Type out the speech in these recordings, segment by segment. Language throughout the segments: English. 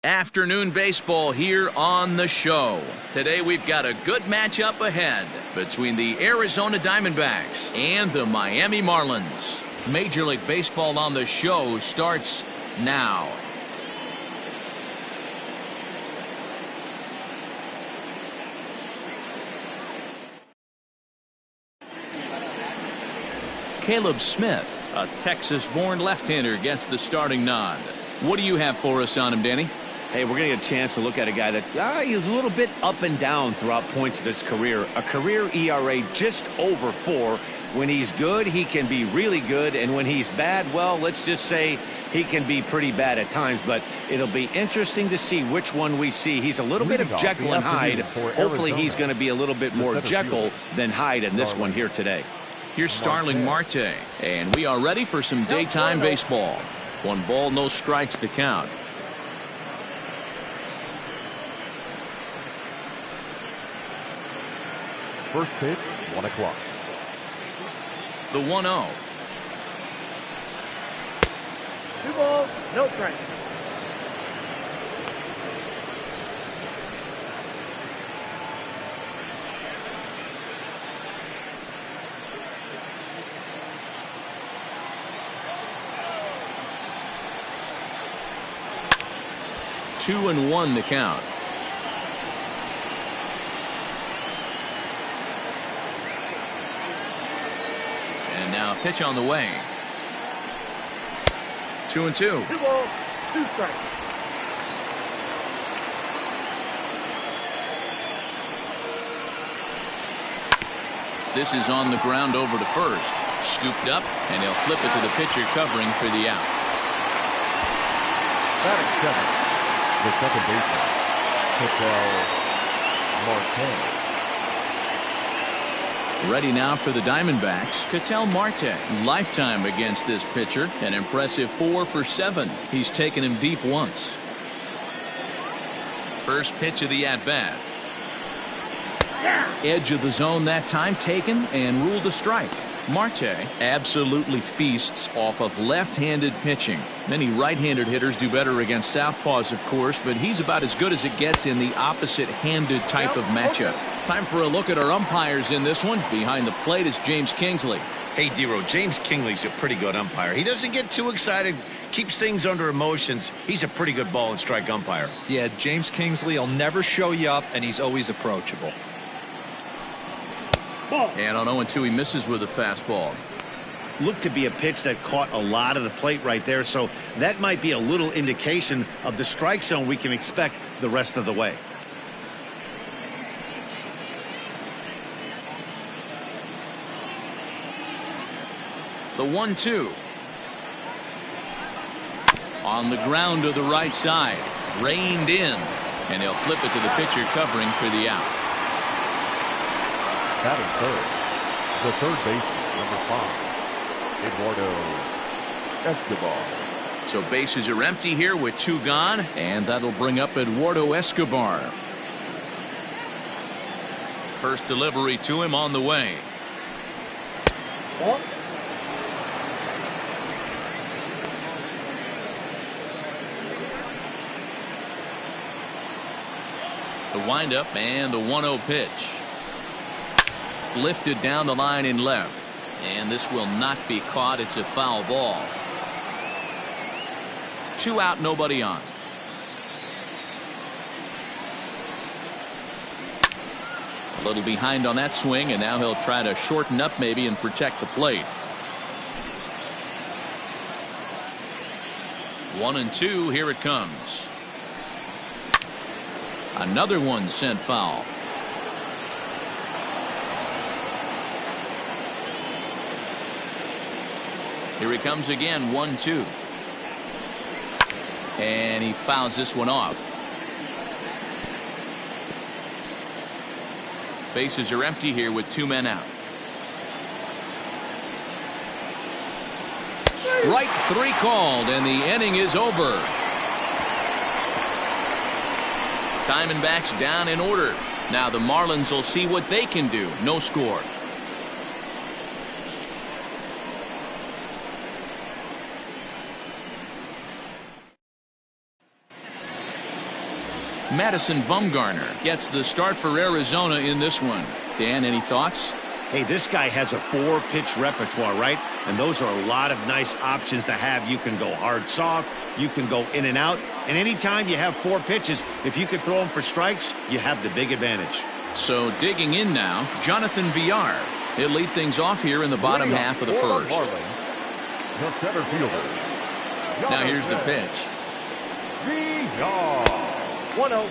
Afternoon baseball here on the show. Today we've got a good matchup ahead between the Arizona Diamondbacks and the Miami Marlins. Major League Baseball on the show starts now. Caleb Smith, a Texas-born left-hander, gets the starting nod. What do you have for us on him, Danny? Hey, we're going to get a chance to look at a guy that he's a little bit up and down throughout points of his career. A career ERA just over 4. When he's good, he can be really good. And when he's bad, well, let's just say he can be pretty bad at times. But it'll be interesting to see which one we see. He's a little bit of Jekyll and Hyde. Hopefully he's going to be a little bit more Jekyll than Hyde in this one here today. Here's Starling Marte. And we are ready for some daytime baseball. 1 ball, no strikes to count. First pitch, 1 o'clock. The 1-0. 2 balls, no strikes. Two and 1 to count. And now a pitch on the way. 2 and 2. 2 balls, 2 strikes. This is on the ground over to first. Scooped up, and he'll flip it to the pitcher covering for the out. Batting 7, the second baseman, Marte. Ready now for the Diamondbacks. Ketel Marte, lifetime against this pitcher. An impressive 4 for 7. He's taken him deep once. First pitch of the at-bat. Edge of the zone that time, taken and ruled a strike. Marte absolutely feasts off of left-handed pitching. Many right-handed hitters do better against southpaws, of course, but he's about as good as it gets in the opposite-handed type of matchup. Time for a look at our umpires in this one. Behind the plate is James Kingsley. Hey, D-Row, James Kingsley's a pretty good umpire. He doesn't get too excited, keeps things under emotions. He's a pretty good ball and strike umpire. Yeah, James Kingsley will never show you up, and he's always approachable. And on 0-2, he misses with a fastball. Looked to be a pitch that caught a lot of the plate right there, so that might be a little indication of the strike zone we can expect the rest of the way. The 1-2. On the ground to the right side. Reined in. And he'll flip it to the pitcher covering for the out. Batting third, the third baseman, number 5, Eduardo Escobar. So bases are empty here with 2 gone, and that'll bring up Eduardo Escobar. First delivery to him on the way. The windup and the 1-0 pitch. Lifted down the line in left, and this will not be caught. It's a foul ball. 2 out, nobody on. A little behind on that swing, and now he'll try to shorten up maybe and protect the plate. 1-2, here it comes. Another one sent foul. Here he comes again, 1-2. And he fouls this one off. Bases are empty here with 2 men out. Strike 3 called, and the inning is over. Diamondbacks down in order. Now the Marlins will see what they can do. No score. Madison Bumgarner gets the start for Arizona in this one. Dan, any thoughts? Hey, this guy has a 4-pitch repertoire, right? And those are a lot of nice options to have. You can go hard, soft. You can go in and out. And anytime you have 4 pitches, if you can throw them for strikes, you have the big advantage. So digging in now, Jonathan Villar. He'll lead things off here in the bottom half of the first. The center fielder. Now here's the pitch. 1-0.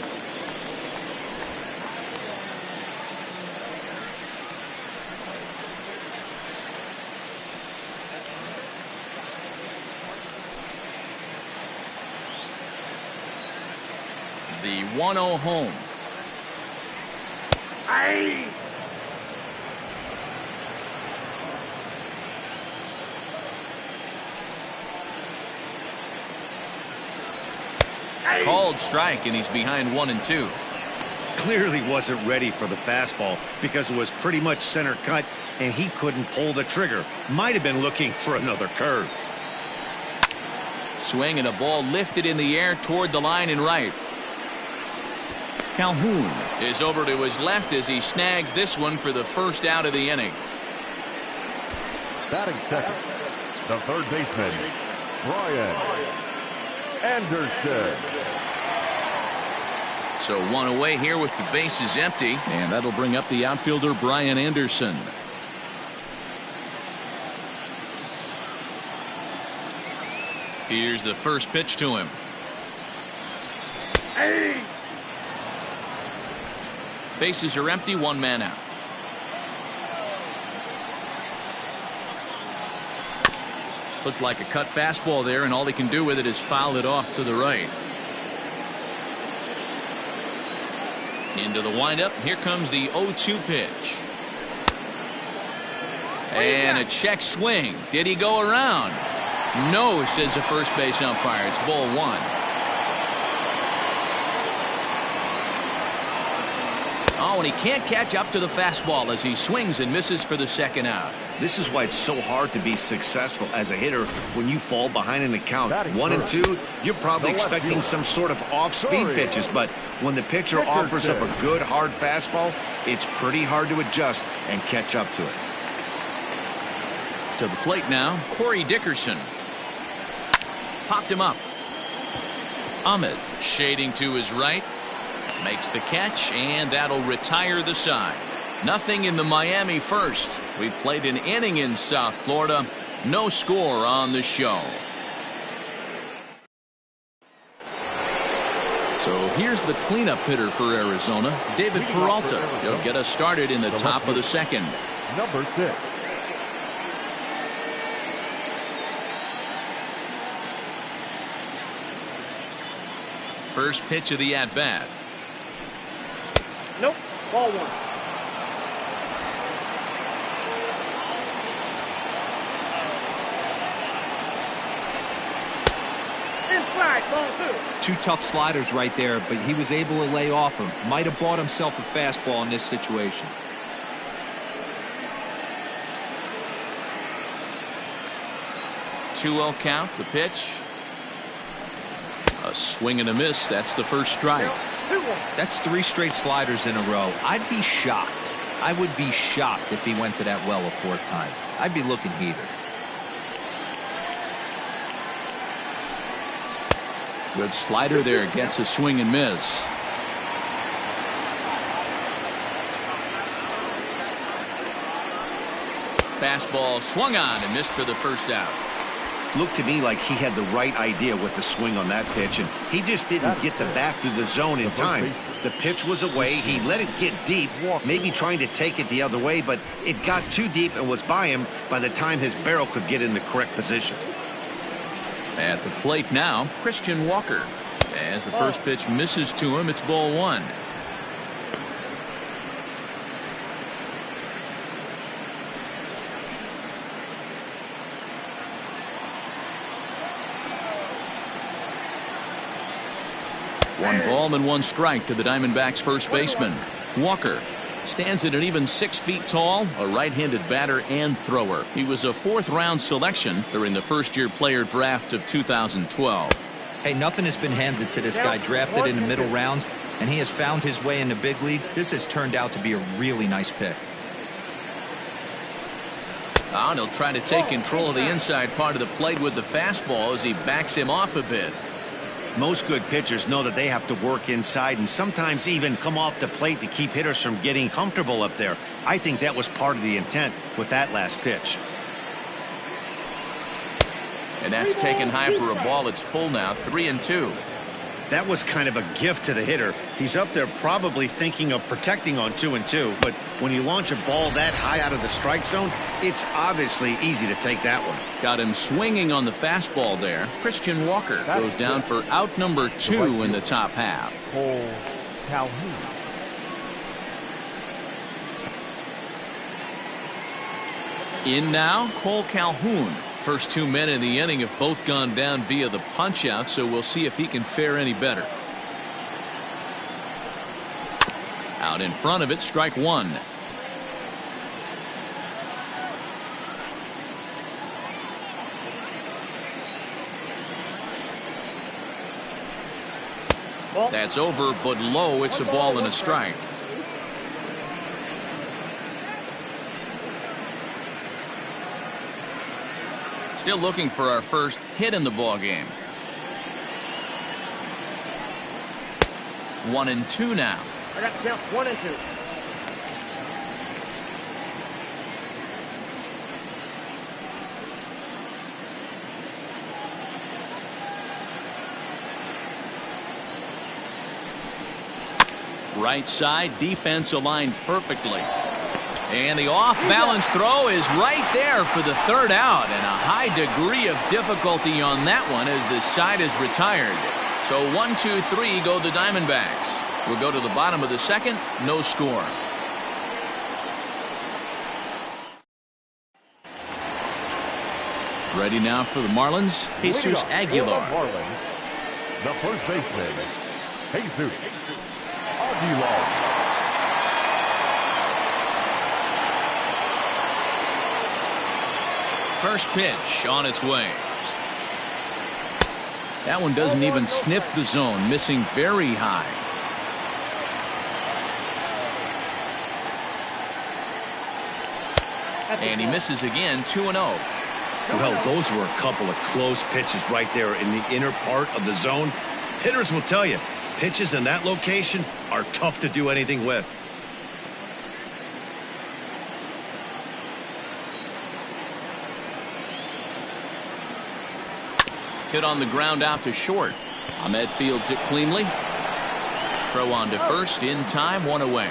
The 1-0 home. Aye. Called strike, and he's behind 1-2. Clearly wasn't ready for the fastball because it was pretty much center cut, and he couldn't pull the trigger. Might have been looking for another curve. Swing and a ball lifted in the air toward the line and right. Calhoun is over to his left as he snags this one for the first out of the inning. Batting second, the third baseman, Brian Anderson. So one away here with the bases empty, and that'll bring up the outfielder Brian Anderson. Here's the first pitch to him. Hey. Bases are empty, 1 man out. Looked like a cut fastball there, and all he can do with it is foul it off to the right. Into the windup. Here comes the 0-2 pitch. And a check swing. Did he go around? No, says the first base umpire. It's ball 1. Oh, and he can't catch up to the fastball as he swings and misses for the second out. This is why it's so hard to be successful as a hitter when you fall behind in the count. 1 and 2, you're probably expecting some sort of off-speed pitches, but when the pitcher offers up a good hard fastball, it's pretty hard to adjust and catch up to it. To the plate now, Corey Dickerson. Popped him up. Ahmed shading to his right. Makes the catch, and that'll retire the side. Nothing in the Miami first. We've played an inning in South Florida. No score on the show. So here's the cleanup hitter for Arizona, David Peralta. He'll get us started in the top of the second. Number 6. First pitch of the at-bat. Nope. Ball 1. Inside. Ball 2. 2 tough sliders right there, but he was able to lay off him. Might have bought himself a fastball in this situation. Two 2-0 count. The pitch. A swing and a miss. That's the first strike. That's 3 straight sliders in a row. I'd be shocked. I would be shocked if he went to that well a 4th time. I'd be looking heater. Good slider there. Gets a swing and miss. Fastball swung on and missed for the first out. Looked to me like he had the right idea with the swing on that pitch, and he just didn't get the bat through the zone in time. The pitch was away. He let it get deep, maybe trying to take it the other way, but it got too deep and was by him by the time his barrel could get in the correct position. At the plate now, Christian Walker. As the first pitch misses to him, it's ball 1. One ball and 1 strike to the Diamondbacks first baseman. Walker stands at an even 6 feet tall, a right-handed batter and thrower. He was a 4th-round selection during the first-year player draft of 2012. Hey, nothing has been handed to this guy. Drafted in the middle rounds. and he has found his way in the big leagues. This has turned out to be a really nice pick. And he'll try to take control of the inside part of the plate with the fastball as he backs him off a bit. Most good pitchers know that they have to work inside and sometimes even come off the plate to keep hitters from getting comfortable up there. I think that was part of the intent with that last pitch. And that's taken high for a ball. It's full now, 3-2. That was kind of a gift to the hitter. He's up there probably thinking of protecting on 2-2, but when you launch a ball that high out of the strike zone, it's obviously easy to take that one. Got him swinging on the fastball there. Christian Walker goes down for out number 2 in the top half. Cole Calhoun. In now, Cole Calhoun. First 2 men in the inning have both gone down via the punch-out, so we'll see if he can fare any better. Out in front of it, strike 1. That's over, but low. It's a ball and a strike. Still looking for our first hit in the ball game. 1-2 now. I got the count 1-2. Right side, defense aligned perfectly. And the off-balance throw is right there for the third out, and a high degree of difficulty on that one as the side is retired. So 1-2-3 go the Diamondbacks. We'll go to the bottom of the second, no score. Ready now for the Marlins, Jesus Aguilar. Marlins, the first baseman, Jesus Aguilar. First pitch on its way. That one doesn't even sniff the zone, missing very high. And he misses again, 2-0. Well, those were a couple of close pitches right there in the inner part of the zone. Hitters will tell you, pitches in that location are tough to do anything with. Hit on the ground out to short. Ahmed fields it cleanly. Throw on to first in time, 1 away.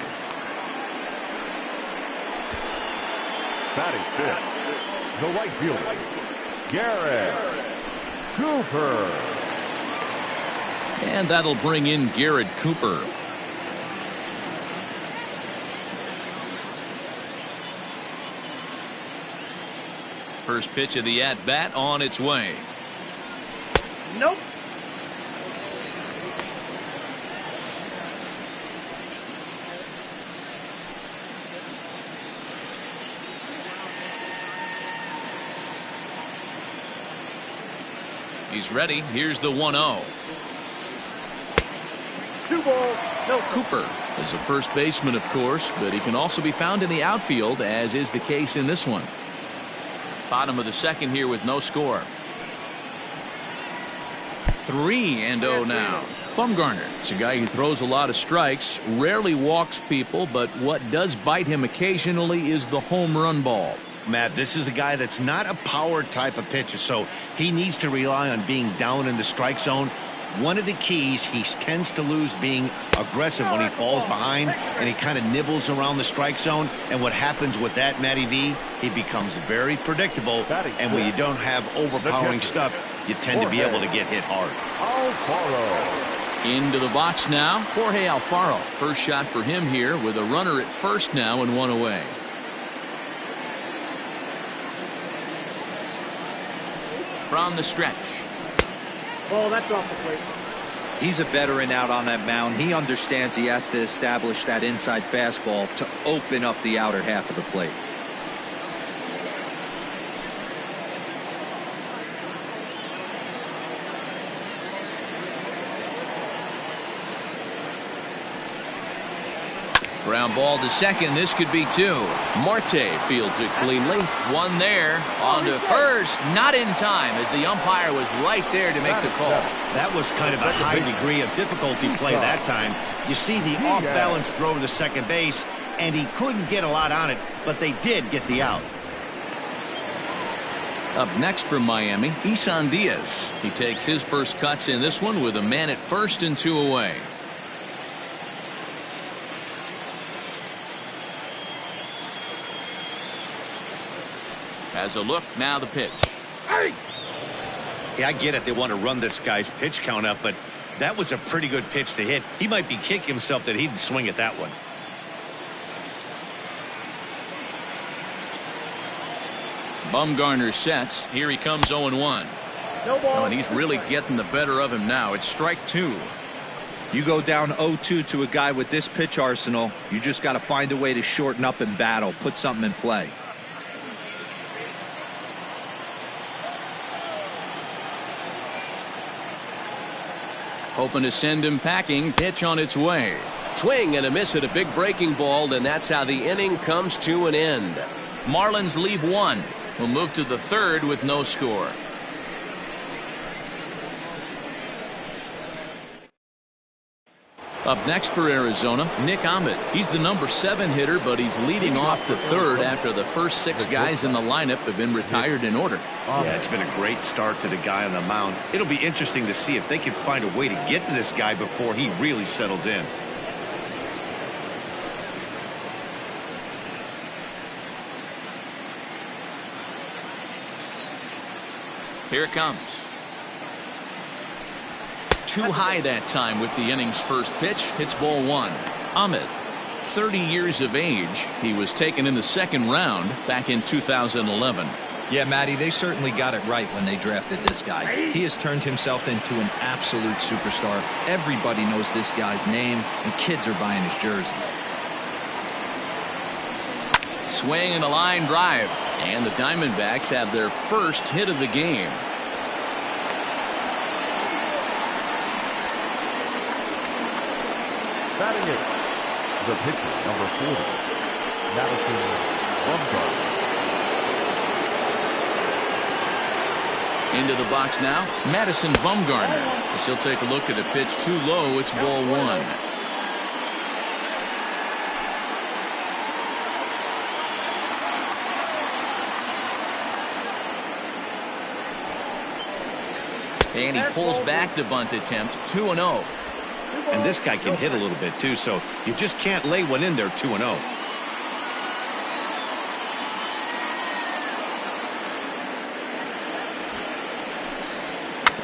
Batting fifth, the right fielder, Garrett Cooper. And that'll bring in Garrett Cooper. First pitch of the at-bat on its way. Nope. He's ready. Here's the 1-0. 2 balls, no. Cooper is a first baseman, of course, but he can also be found in the outfield, as is the case in this one. Bottom of the second here with no score. 3-0 now. Bumgarner is a guy who throws a lot of strikes, rarely walks people, but what does bite him occasionally is the home run ball. Matt, this is a guy that's not a power type of pitcher, so he needs to rely on being down in the strike zone. One of the keys, he tends to lose being aggressive when he falls behind and he kind of nibbles around the strike zone. And what happens with that, Matty V, he becomes very predictable. And when you don't have overpowering stuff, you tend to be able to get hit hard. Alfaro. Into the box now, Jorge Alfaro. First shot for him here with a runner at first now and 1 away. From the stretch. Ball, that's off the plate. He's a veteran out on that mound. He understands he has to establish that inside fastball to open up the outer half of the plate. Ground ball to second. This could be 2. Marte fields it cleanly. 1 there. On to first. Not in time, as the umpire was right there to make the call. That was kind of a high degree of difficulty play that time. You see the off-balance throw to second base, and he couldn't get a lot on it, but they did get the out. Up next from Miami, Isan Diaz. He takes his first cuts in this one with a man at first and 2 away. Has a look, now the pitch. Yeah, I get it. They want to run this guy's pitch count up, but that was a pretty good pitch to hit. He might be kicking himself that he didn't swing at that one. Bumgarner sets. Here he comes 0-1. No ball. Oh, and he's really getting the better of him now. It's strike 2. You go down 0-2 to a guy with this pitch arsenal, you just got to find a way to shorten up and battle, put something in play. Hoping to send him packing. Pitch on its way. Swing and a miss at a big breaking ball, and that's how the inning comes to an end. Marlins leave 1. We'll move to the 3rd with no score. Up next for Arizona, Nick Ahmed. He's the number 7 hitter, but he's leading off the 3rd after the first 6 guys in the lineup have been retired in order. Yeah, it's been a great start to the guy on the mound. It'll be interesting to see if they can find a way to get to this guy before he really settles in. Here it comes. Too high that time with the inning's first pitch. Hits ball 1. Ahmed, 30 years of age. He was taken in the 2nd round back in 2011. Yeah, Matty, they certainly got it right when they drafted this guy. He has turned himself into an absolute superstar. Everybody knows this guy's name, and kids are buying his jerseys. Swing and a line drive. And the Diamondbacks have their first hit of the game. Batting it, the pitcher, number 40, Madison Bumgarner. Into the box now, Madison Bumgarner. As he'll take a look at a pitch too low. It's ball 1. And he pulls back the bunt attempt. 2-0. And this guy can hit a little bit too, so you just can't lay one in there 2-0.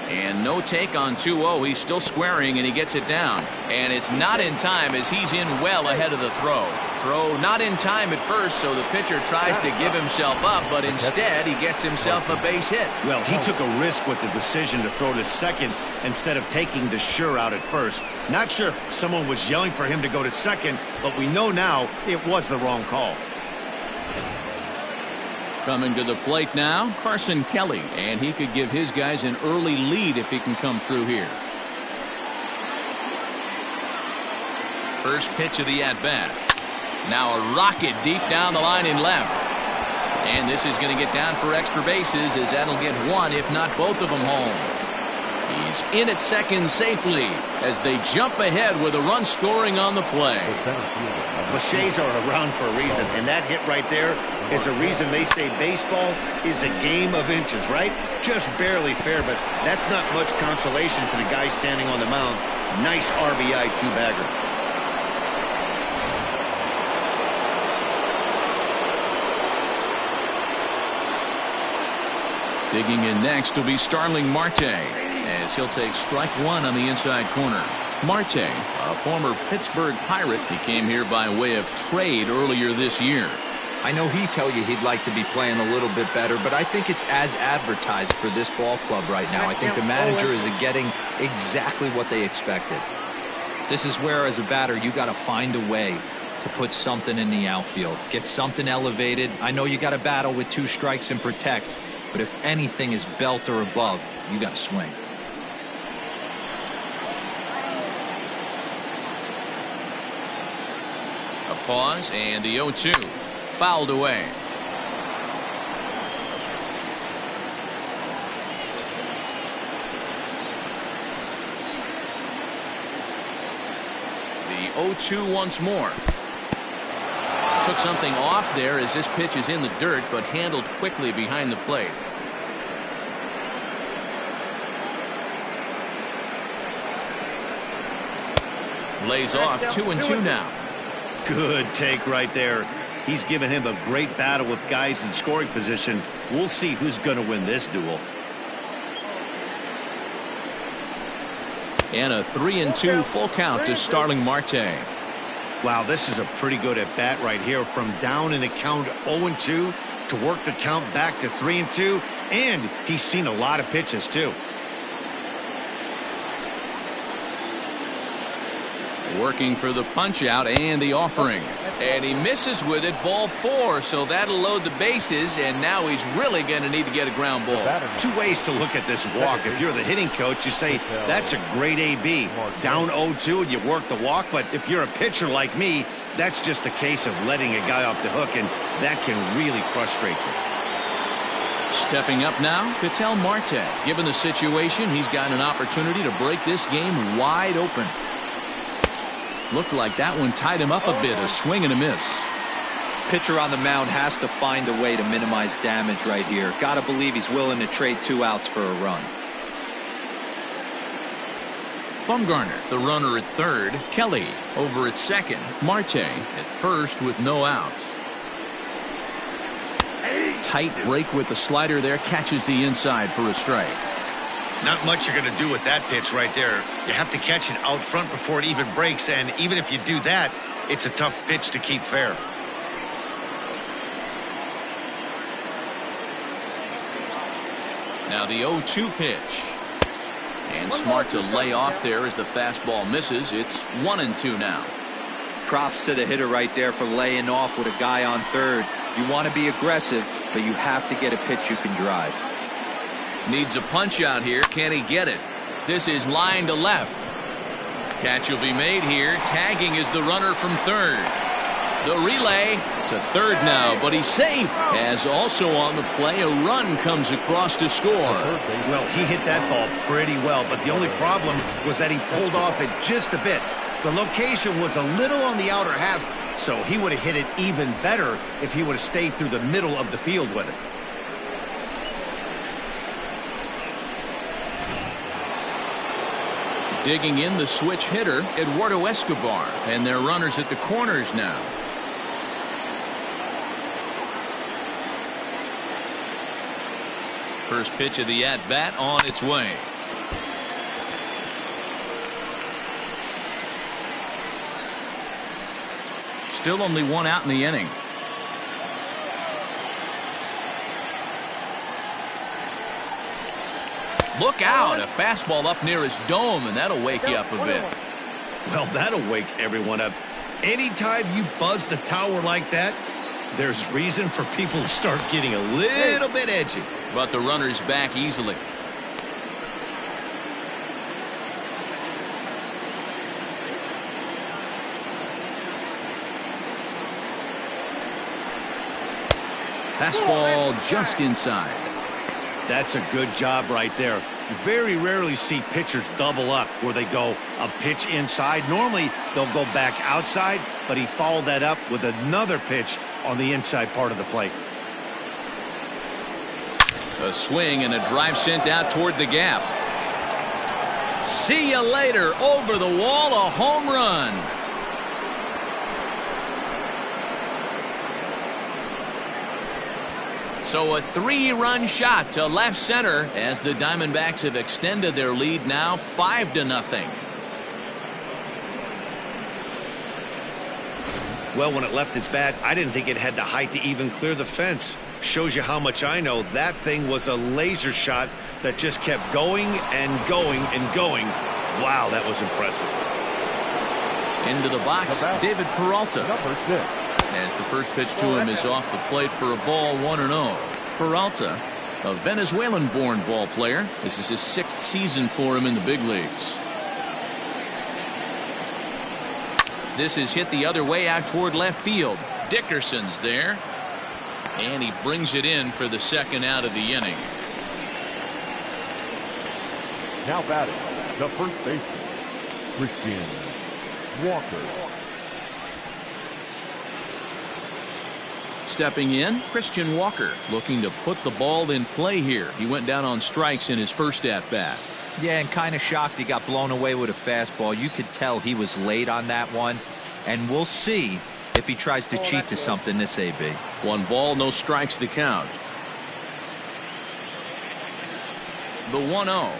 And no take on 2-0. He's still squaring, and he gets it down. And it's not in time as he's in well ahead of the throw. Throw not in time at first, so the pitcher tries to give himself up, but instead he gets himself a base hit. Well, he took a risk with the decision to throw to second instead of taking the sure out at first. Not sure if someone was yelling for him to go to second, but we know now it was the wrong call. Coming to the plate now, Carson Kelly, and he could give his guys an early lead if he can come through here. First pitch of the at-bat. Now a rocket deep down the line in left. And this is going to get down for extra bases, as that'll get 1, if not both of them, home. He's in at second safely as they jump ahead with a run scoring on the play. Cliches are around for a reason, and that hit right there is a reason they say baseball is a game of inches, right? Just barely fair, but that's not much consolation to the guy standing on the mound. Nice RBI two-bagger. Digging in next will be Starling Marte, as he'll take strike 1 on the inside corner. Marte, a former Pittsburgh Pirate, he came here by way of trade earlier this year. I know he'd tell you he'd like to be playing a little bit better, but I think it's as advertised for this ball club right now. I think the manager is getting exactly what they expected. This is where, as a batter, you got to find a way to put something in the outfield, get something elevated. I know you got to battle with 2 strikes and protect, but if anything is belt or above, you got to swing. A Pause, and the 0-2. Fouled away. The 0-2 once more. Took something off there as this pitch is in the dirt, but handled quickly behind the plate. Lays off 2-2 now. Good take right there. He's given him a great battle with guys in scoring position. We'll see who's going to win this duel. And a 3-2 full count to Starling Marte. Wow, this is a pretty good at bat right here. From down in the count 0-2 to work the count back to 3-2. And he's seen a lot of pitches too. Working for the punch out and the offering. And he misses with it, ball 4, so that'll load the bases, and now he's really going to need to get a ground ball. Two ways to look at this walk. If you're the hitting coach, you say that's a great AB. Down 0-2 and you work the walk, but if you're a pitcher like me, that's just a case of letting a guy off the hook, and that can really frustrate you. Stepping up now, Ketel Marte. Given the situation, he's got an opportunity to break this game wide open. Looked like that one tied him up a bit. A swing and a miss. Pitcher on the mound has to find a way to minimize damage right here. Got to believe he's willing to trade 2 outs for a run. Bumgarner, the runner at third. Kelly over at second. Marte at first with no outs. Tight break with the slider there. Catches the inside for a strike. Not much you're going to do with that pitch right there. You have to catch it out front before it even breaks, and even if you do that, it's a tough pitch to keep fair. Now the 0-2 pitch. And smart to lay off there as the fastball misses. It's 1-2 now. Props to the hitter right there for laying off with a guy on third. You want to be aggressive, but you have to get a pitch you can drive. Needs a punch out here. Can he get it? This is line to left. Catch will be made here. Tagging is the runner from third. The relay to third now, but he's safe. As also on the play, a run comes across to score. Well, he hit that ball pretty well, but the only problem was that he pulled off it just a bit. The location was a little on the outer half, so he would have hit it even better if he would have stayed through the middle of the field with it. Digging in the switch hitter, Eduardo Escobar, and their runners at the corners now. First pitch of the at-bat on its way. Still only 1 out in the inning. Look out, a fastball up near his dome, and that'll wake you up a bit. Well, that'll wake everyone up. Anytime you buzz the tower like that, there's reason for people to start getting a little bit edgy. But the runner's back easily. Fastball just inside. That's a good job right there. You very rarely see pitchers double up where they go a pitch inside. Normally they'll go back outside, but he followed that up with another pitch on the inside part of the plate. A swing and a drive sent out toward the gap. See you later. Over the wall, a home run. So a 3-run shot to left center as the Diamondbacks have extended their lead now 5-0. Well, when it left its bat, I didn't think it had the height to even clear the fence. Shows you how much I know. That thing was a laser shot that just kept going and going and going. Wow, that was impressive. Into the box, David Peralta. As the first pitch to him is off the plate for a ball, 1-0. Peralta, a Venezuelan-born ball player. This is his 6th season for him in the big leagues. This is hit the other way out toward left field. Dickerson's there. And he brings it in for the second out of the inning. Now batting, the first baseman, Christian Walker. Stepping in, Christian Walker, looking to put the ball in play here. He went down on strikes in his first at-bat. Yeah, and kind of shocked he got blown away with a fastball. You could tell he was late on that one. And we'll see if he tries to cheat to something this AB. 1 ball, no strikes the count. The 1-0.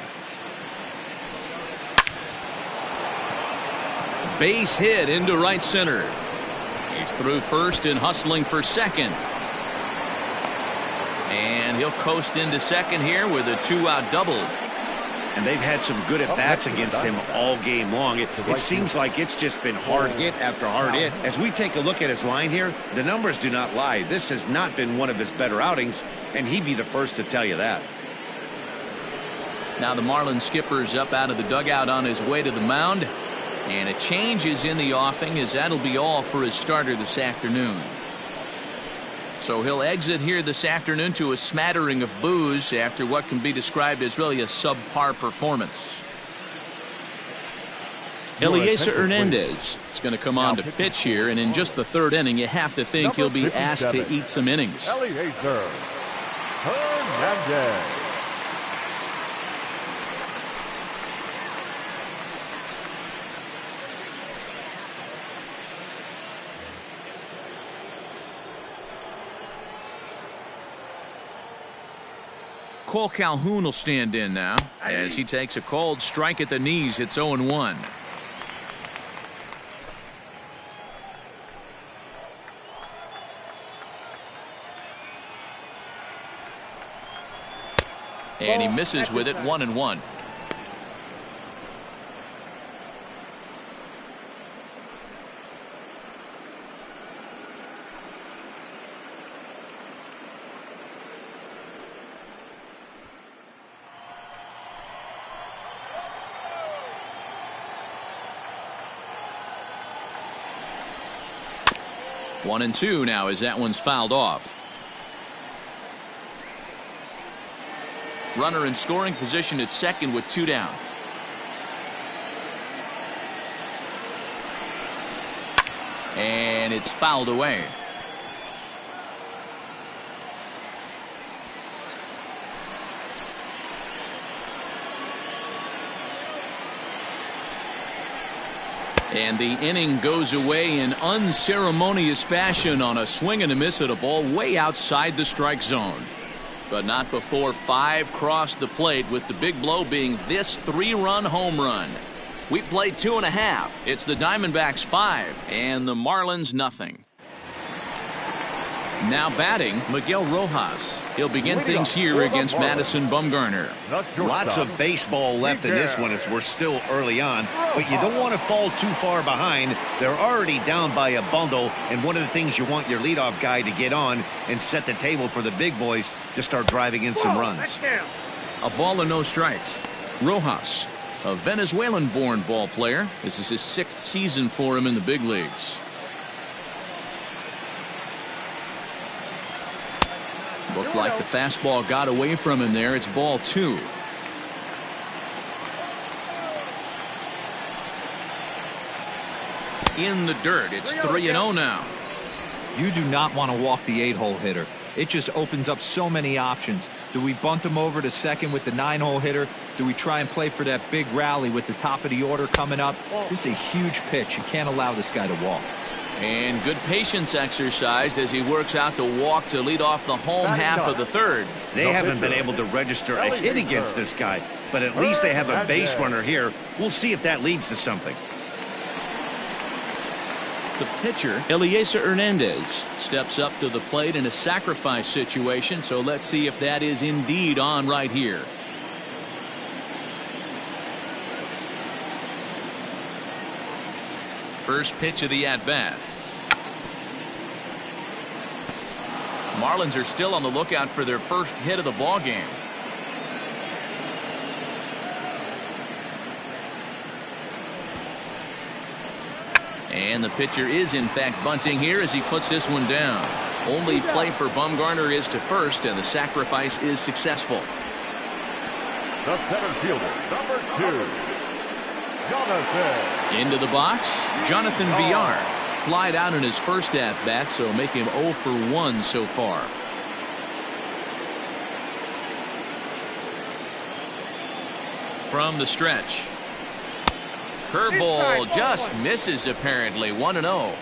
Base hit into right center. He's through first and hustling for second. And he'll coast into second here with a 2-out double. And they've had some good at-bats against him all game long. It seems like it's just been hard hit after hard hit. As we take a look at his line here, the numbers do not lie. This has not been one of his better outings, and he'd be the first to tell you that. Now the Marlins skipper's up out of the dugout on his way to the mound. And a change is in the offing, as that'll be all for his starter this afternoon. So he'll exit here this afternoon to a smattering of boos after what can be described as really a subpar performance. Eliezer Hernandez is going to come on to pitch here, and in just the 3rd inning, you have to think he'll be asked to eat some innings. Eliezer Hernandez. Cole Calhoun will stand in now as he takes a called strike at the knees. It's 0-1. And he misses with it. 1-1. One and two now as that one's fouled off. Runner in scoring position at second with 2 down. And it's fouled away. And the inning goes away in unceremonious fashion on a swing and a miss at a ball way outside the strike zone. But not before 5 crossed the plate, with the big blow being this 3-run home run. We played 2.5. It's the Diamondbacks 5 and the Marlins nothing. Now batting, Miguel Rojas. He'll begin things here against Madison Bumgarner. Lots of baseball left in this one as we're still early on, but you don't want to fall too far behind. They're already down by a bundle, and one of the things you want your leadoff guy to get on and set the table for the big boys to start driving in some runs. A ball and no strikes. Rojas, a Venezuelan-born ball player. This is his 6th season for him in the big leagues. Looked like the fastball got away from him there. It's ball 2. In the dirt. It's 3-0 now. You do not want to walk the 8-hole hitter. It just opens up so many options. Do we bunt him over to second with the 9-hole hitter? Do we try and play for that big rally with the top of the order coming up? This is a huge pitch. You can't allow this guy to walk. And good patience exercised as he works out the walk to lead off the home half of the 3rd. They haven't been able to register a hit against this guy, but at least they have a base runner here. We'll see if that leads to something. The pitcher, Eliezer Hernandez, steps up to the plate in a sacrifice situation, so let's see if that is indeed on right here. First pitch of the at-bat. Marlins are still on the lookout for their first hit of the ball game. And the pitcher is in fact bunting here as he puts this one down. Only play for Bumgarner is to first, and the sacrifice is successful. The center fielder, number 2, Jonathan. Into the box, Jonathan Villar. Flied out in his first at-bat, so make him 0 for 1 so far. From the stretch. Curveball just misses apparently. 1-0.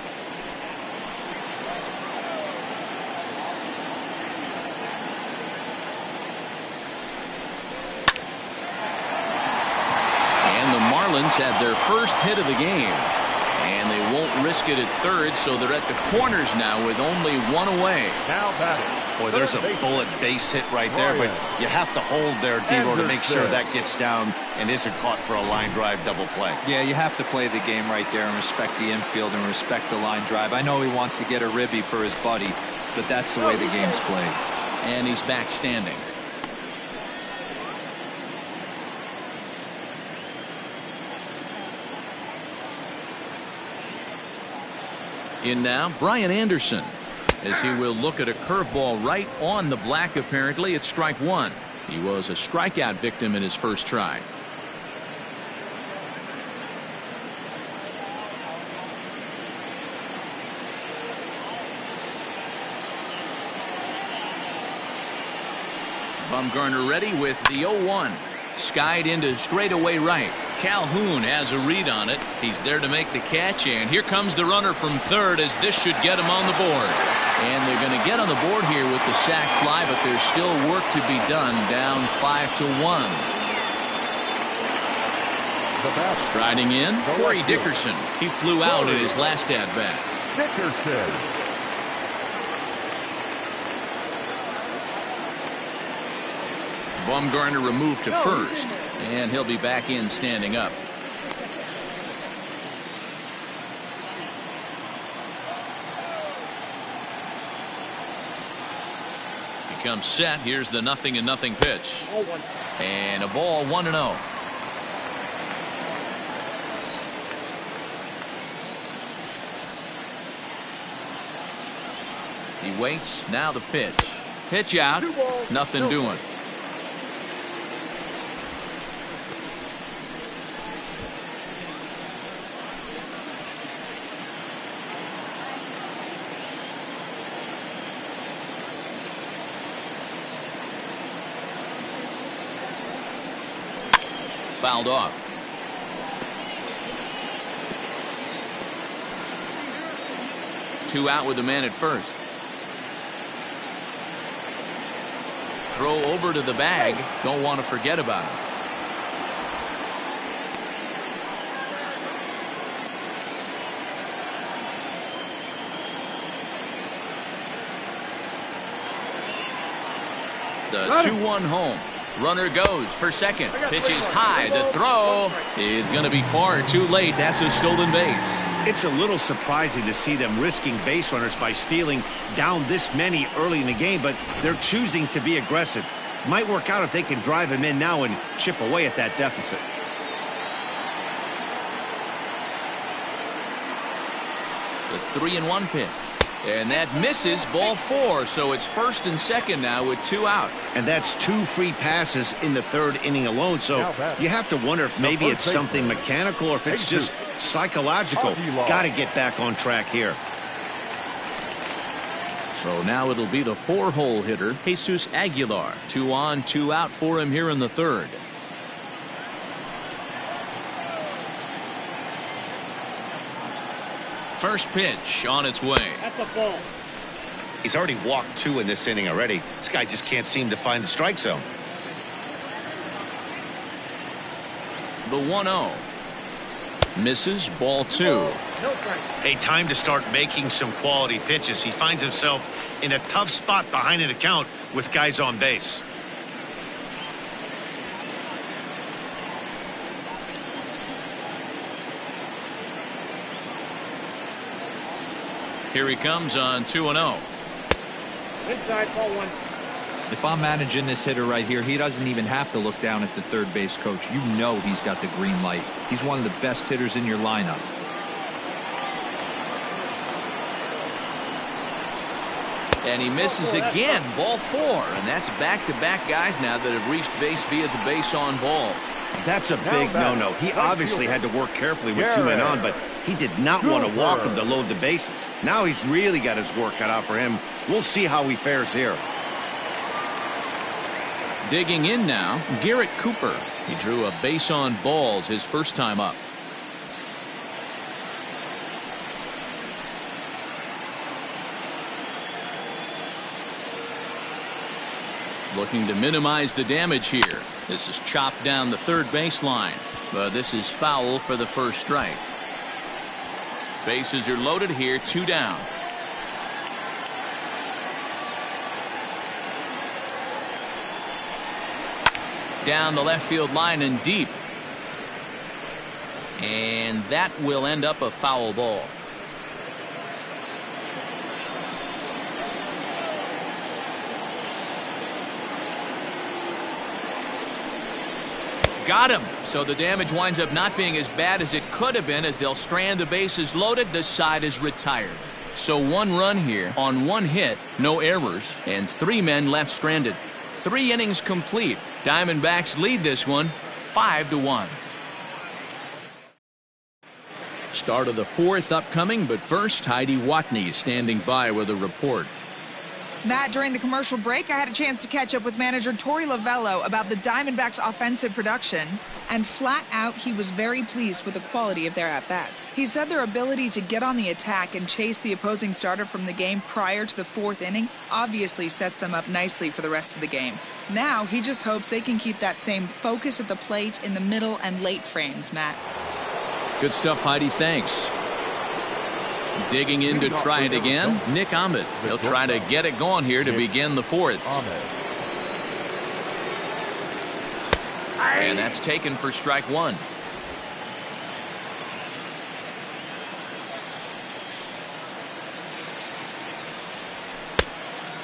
And the Marlins had their first hit of the game. And they won't risk it at third, so they're at the corners now with only one away. Now batting. Boy, there's a bullet base hit right there, but you have to hold there, Debo, to make sure that gets down and isn't caught for a line drive double play. Yeah, you have to play the game right there and respect the infield and respect the line drive. I know he wants to get a ribby for his buddy, but that's the way the game's played. And he's back standing. In now, Brian Anderson, as he will look at a curveball right on the black. Apparently, it's strike 1. He was a strikeout victim in his first try. Bumgarner ready with the 0-1. Skied into straightaway right. Calhoun has a read on it. He's there to make the catch, and here comes the runner from third, as this should get him on the board. And they're going to get on the board here with the sac fly, but there's still work to be done. Down 5-1. Striding in, Corey Dickerson. He flew out in his last at bat. Dickerson. Bumgarner removed to first, and he'll be back in standing up. He comes set. Here's the 0-0 pitch. And a ball, 1-0. He waits. Now the pitch. Pitch out. Nothing doing. Fouled off. Two out with the man at first. Throw over to the bag. Don't want to forget about him. The 2-1 home. Runner goes for second. Pitch is high. The throw is going to be far too late. That's a stolen base. It's a little surprising to see them risking base runners by stealing down this many early in the game, but they're choosing to be aggressive. Might work out if they can drive him in now and chip away at that deficit. The 3-1 pitch. And that misses, ball 4, so it's first and second now with 2 out. And that's 2 free passes in the third inning alone, so you have to wonder if maybe it's something mechanical or if it's just psychological. Got to get back on track here. So now it'll be the 4-hole hitter, Jesus Aguilar. 2 on, 2 out for him here in the third. First pitch on its way. That's a ball. He's already walked 2 in this inning already. This guy just can't seem to find the strike zone. The 1-0. Misses, ball 2. No strike. Hey, time to start making some quality pitches. He finds himself in a tough spot behind an account with guys on base. Here he comes on 2-0. Inside, ball 1. If I'm managing this hitter right here, he doesn't even have to look down at the third base coach. You know he's got the green light. He's one of the best hitters in your lineup. And he misses again. Ball 4. And that's back-to-back guys now that have reached base via the base on ball. That's a big no-no. He obviously had to work carefully with 2 men on, but he did not want to walk him to load the bases. Now he's really got his work cut out for him. We'll see how he fares here. Digging in now, Garrett Cooper. He drew a base on balls his first time up. Looking to minimize the damage here. This is chopped down the third baseline, but this is foul for the first strike. Bases are loaded here, 2 down. Down the left field line and deep. And that will end up a foul ball. Got him. So the damage winds up not being as bad as it could have been, as they'll strand the bases loaded. The side is retired. So 1 run here on 1 hit, no errors, and 3 men left stranded. 3 innings complete. Diamondbacks lead this one 5-1. Start of the 4th upcoming, but first Heidi Watney standing by with a report. Matt, during the commercial break, I had a chance to catch up with manager Torey Lovello about the Diamondbacks' offensive production, and flat out, he was very pleased with the quality of their at-bats. He said their ability to get on the attack and chase the opposing starter from the game prior to the 4th inning obviously sets them up nicely for the rest of the game. Now, he just hopes they can keep that same focus at the plate in the middle and late frames, Matt. Good stuff, Heidi. Thanks. Digging in to try it again, Nick Ahmed. He'll try to get it going here to begin the 4th. And that's taken for strike 1.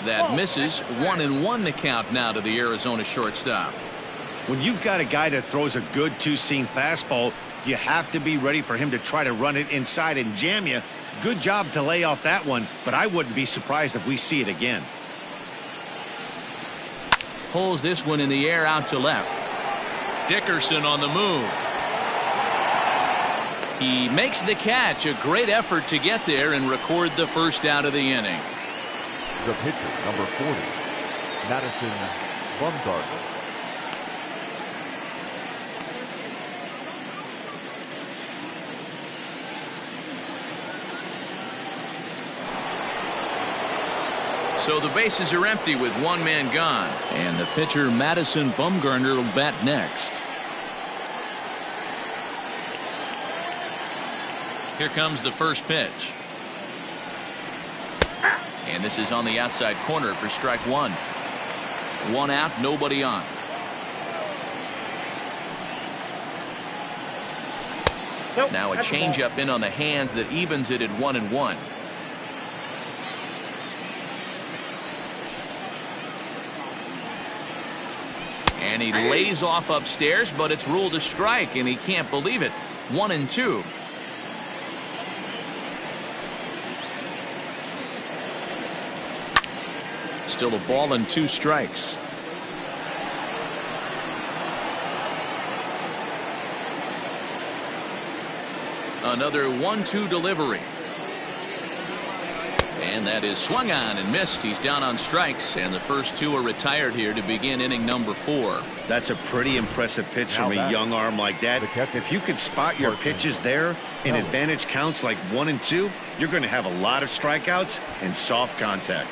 That misses. 1-1 the count now to the Arizona shortstop. When you've got a guy that throws a good 2-seam fastball, you have to be ready for him to try to run it inside and jam you. Good job to lay off that one, but I wouldn't be surprised if we see it again. Pulls this one in the air out to left. Dickerson on the move. He makes the catch. A great effort to get there and record the first out of the inning. The pitcher, number 40, Madison Bumgarner. So the bases are empty with 1 man gone. And the pitcher, Madison Bumgarner, will bat next. Here comes the first pitch. And this is on the outside corner for strike 1. 1 out, nobody on. Now a changeup in on the hands that evens it at 1-1. And he lays off upstairs, but it's ruled a strike, and he can't believe it. 1-2. Still a ball and 2 strikes. Another 1-2 delivery. And that is swung on and missed. He's down on strikes, and the first 2 are retired here to begin inning number 4. That's a pretty impressive pitch from a young arm like that. If you could spot your pitches there in advantage counts like 1 and 2, you're going to have a lot of strikeouts and soft contact.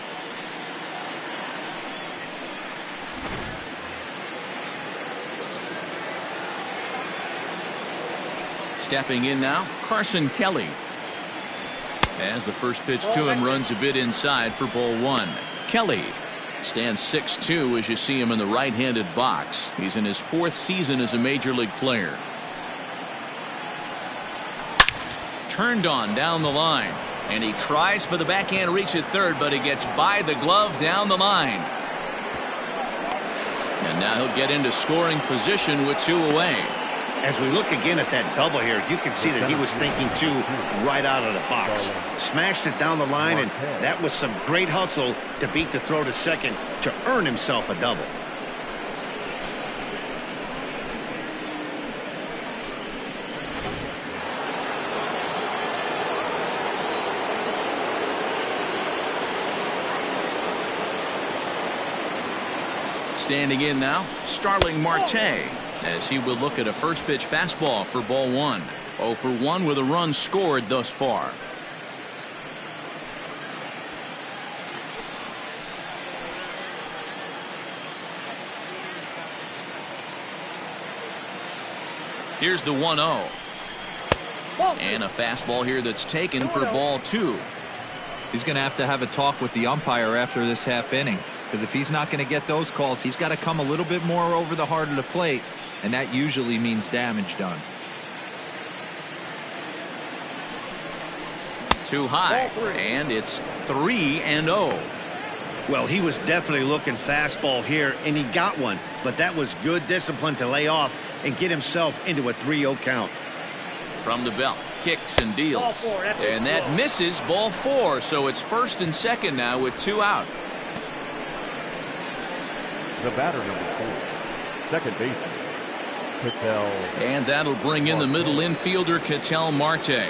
Stepping in now, Carson Kelly. As the first pitch to him runs a bit inside for ball 1. Kelly stands 6'2" as you see him in the right-handed box. He's in his 4th season as a major league player. Turned on down the line, and he tries for the backhand reach at third, but he gets by the glove down the line. And now he'll get into scoring position with 2 away. As we look again at that double here, you can see that he was thinking too right out of the box. Smashed it down the line, and that was some great hustle to beat the throw to second to earn himself a double. Standing in now, Starling Marte, as he will look at a first pitch fastball for ball one. 0 for 1 with a run scored thus far. Here's the 1-0. And a fastball here that's taken for ball two. He's going to have a talk with the umpire after this half inning. Because if he's not going to get those calls, he's got to come a little bit more over the heart of the plate, and that usually means damage done. Too high, and it's 3-0. Well, he was definitely looking fastball here, and he got one. But that was good discipline to lay off and get himself into a 3-0 count. From the belt, kicks and deals. And that misses ball four, so it's first and second now with 2 out. The batter, number 4, second baseman, Ketel. And that'll bring in the middle infielder, Ketel Marte.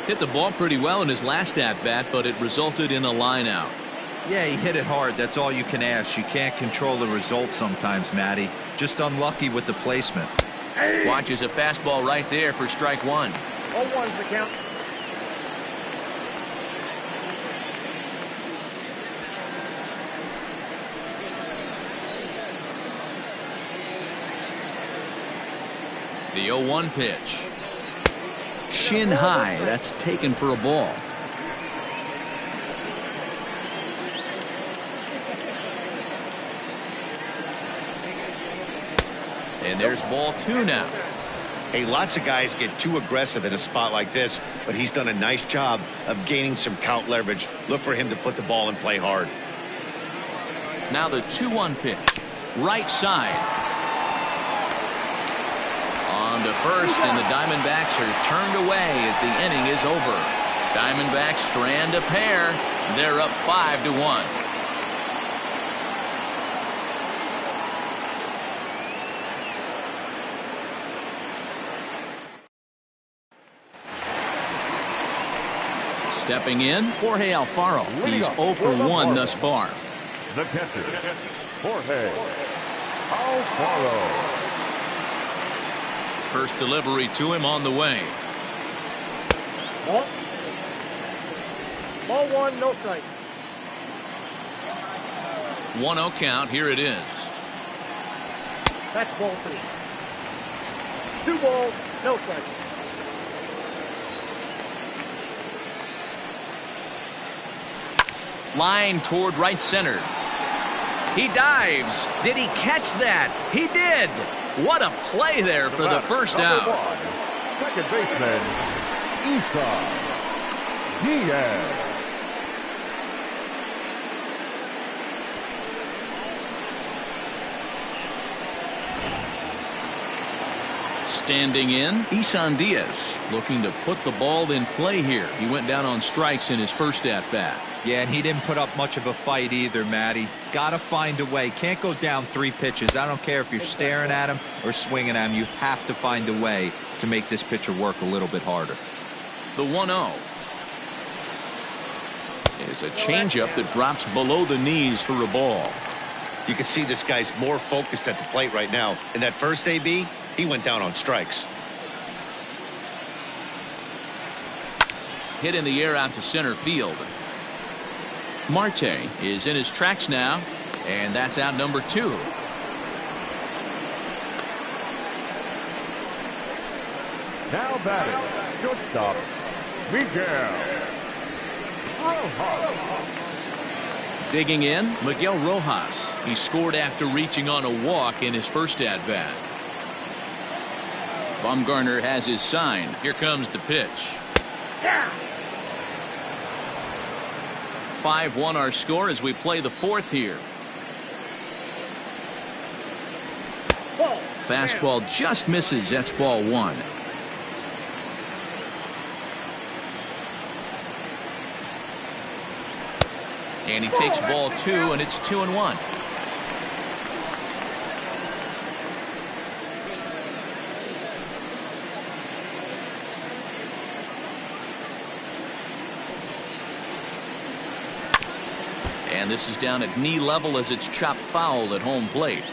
Hit the ball pretty well in his last at-bat, but it resulted in a line out. Yeah, he hit it hard. That's all you can ask. You can't control the result sometimes, Matty. Just unlucky with the placement. Watches a fastball right there for strike one. 0-1's the count. The 0-1 pitch. Shin high. That's taken for a ball. And there's ball two now. Hey, lots of guys get too aggressive in a spot like this, but he's done a nice job of gaining some count leverage. Look for him to put the ball in play hard. Now the 2-1 pitch. Right side. On to first, and the Diamondbacks are turned away as the inning is over. Diamondbacks strand a pair. They're up 5-1. Stepping in, Jorge Alfaro. He's 0 for 1 thus far. The catcher, Jorge Alfaro. First delivery to him on the way. Ball 1, no strike. 1-0 count. Here it is. That's ball 3. 2 balls, no strike. Line toward right center. He dives. Did he catch that? He did. What a play there for the first out. Second baseman, Diaz. Standing in, Isan Diaz looking to put the ball in play here. He went down on strikes in his first at-bat. Yeah, and he didn't put up much of a fight either, Matty. Gotta find a way. Can't go down 3 pitches. I don't care if you're staring at him or swinging at him. You have to find a way to make this pitcher work a little bit harder. The 1-0 is a changeup that drops below the knees for a ball. You can see this guy's more focused at the plate right now. In that first AB, he went down on strikes. Hit in the air out to center field. Marte is in his tracks now, and that's out number 2. Now batting, shortstop, Miguel Rojas. Digging in, Miguel Rojas. He scored after reaching on a walk in his first at-bat. Bumgarner has his sign. Here comes the pitch. 5-1 our score as we play the 4th here. Fastball just misses. That's ball 1. And he takes ball 2, and it's 2-1. And this is down at knee level as it's chopped foul at home plate.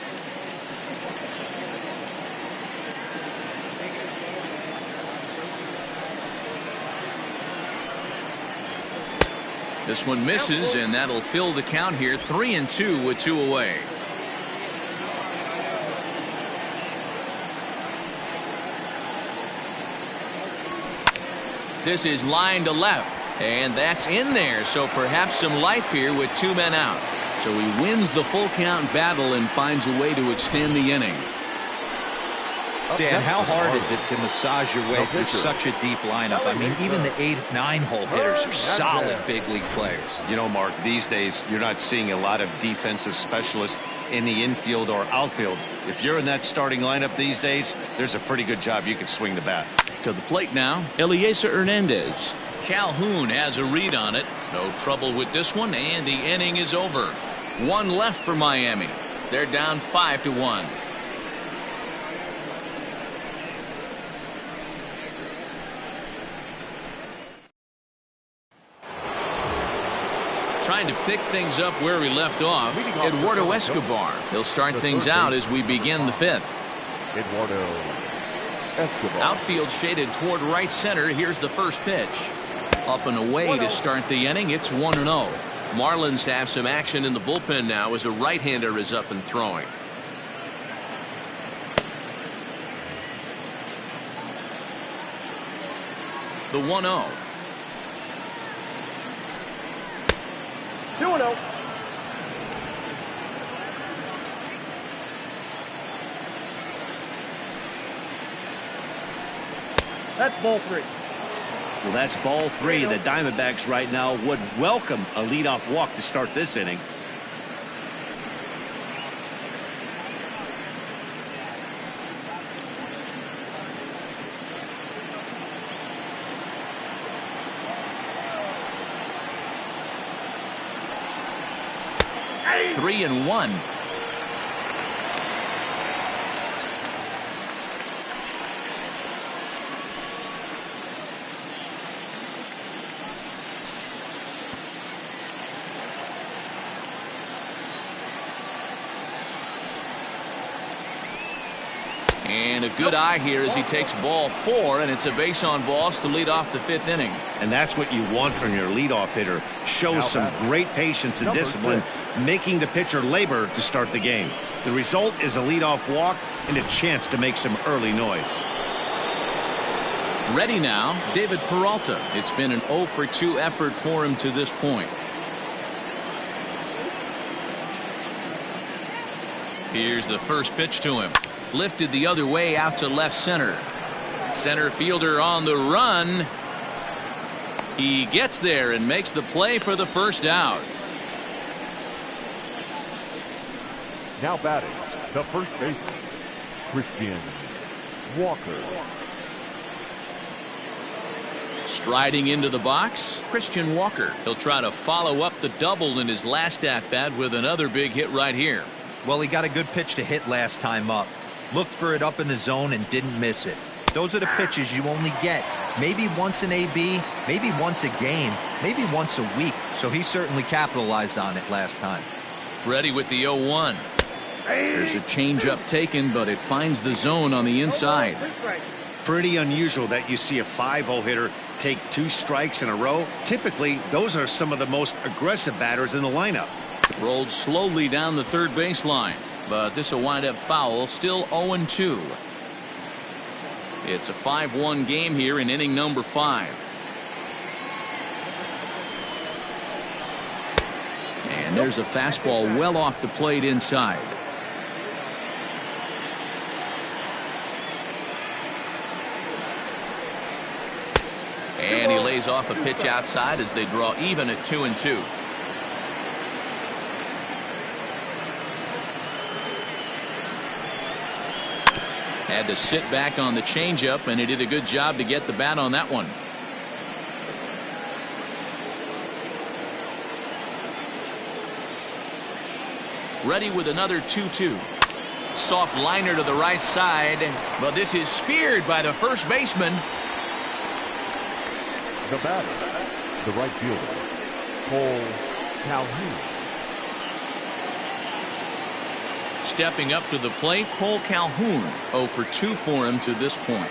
This one misses, and that'll fill the count here. 3-2 with 2 away. This is line to left, and that's in there. So perhaps some life here with 2 men out. So he wins the full count battle and finds a way to extend the inning. Dan, how hard is it to massage your way through such a deep lineup? I mean, even the 8, 9-hole hitters are solid big league players. You know, Mark, these days you're not seeing a lot of defensive specialists in the infield or outfield. If you're in that starting lineup these days, there's a pretty good job you can swing the bat. To the plate now, Eliezer Hernandez. Calhoun has a read on it. No trouble with this one, and the inning is over. 1 left for Miami. They're down 5-1. Trying to pick things up where we left off, Eduardo Escobar. He'll start things out as we begin the 5th. Eduardo Escobar. Outfield shaded toward right center. Here's the first pitch. Up and away to start the inning. It's 1-0. Marlins have some action in the bullpen now as a right-hander is up and throwing. The 1-0. 2-0. That's ball 3. Well, that's ball 3. The Diamondbacks right now would welcome a leadoff walk to start this inning. Hey. 3-1. And a good eye here as he takes ball 4, and it's a base on balls to lead off the 5th inning. And that's what you want from your leadoff hitter. Shows some great patience and discipline, making the pitcher labor to start the game. The result is a leadoff walk and a chance to make some early noise. Ready now, David Peralta. It's been an 0-for-2 effort for him to this point. Here's the first pitch to him. Lifted the other way out to left center. Center fielder on the run. He gets there and makes the play for the first out. Now batting, the first baseman, Christian Walker. Striding into the box, Christian Walker. He'll try to follow up the double in his last at-bat with another big hit right here. Well, he got a good pitch to hit last time up. Looked for it up in the zone and didn't miss it. Those are the pitches you only get maybe once in AB, maybe once a game, maybe once a week. So he certainly capitalized on it last time. Ready with the 0-1. There's a changeup taken, but it finds the zone on the inside. Pretty unusual that you see a 5-0 hitter take 2 strikes in a row. Typically, those are some of the most aggressive batters in the lineup. Rolled slowly down the third baseline, but this will wind up foul. Still 0-2. It's a 5-1 game here in inning number 5. And there's a fastball well off the plate inside. And he lays off a pitch outside as they draw even at 2-2. Had to sit back on the changeup, and he did a good job to get the bat on that one. Ready with another 2-2. Soft liner to the right side, but this is speared by the first baseman. The batter, the right fielder, Cole Calhoun. Stepping up to the plate, Cole Calhoun. 0 for 2 for him to this point.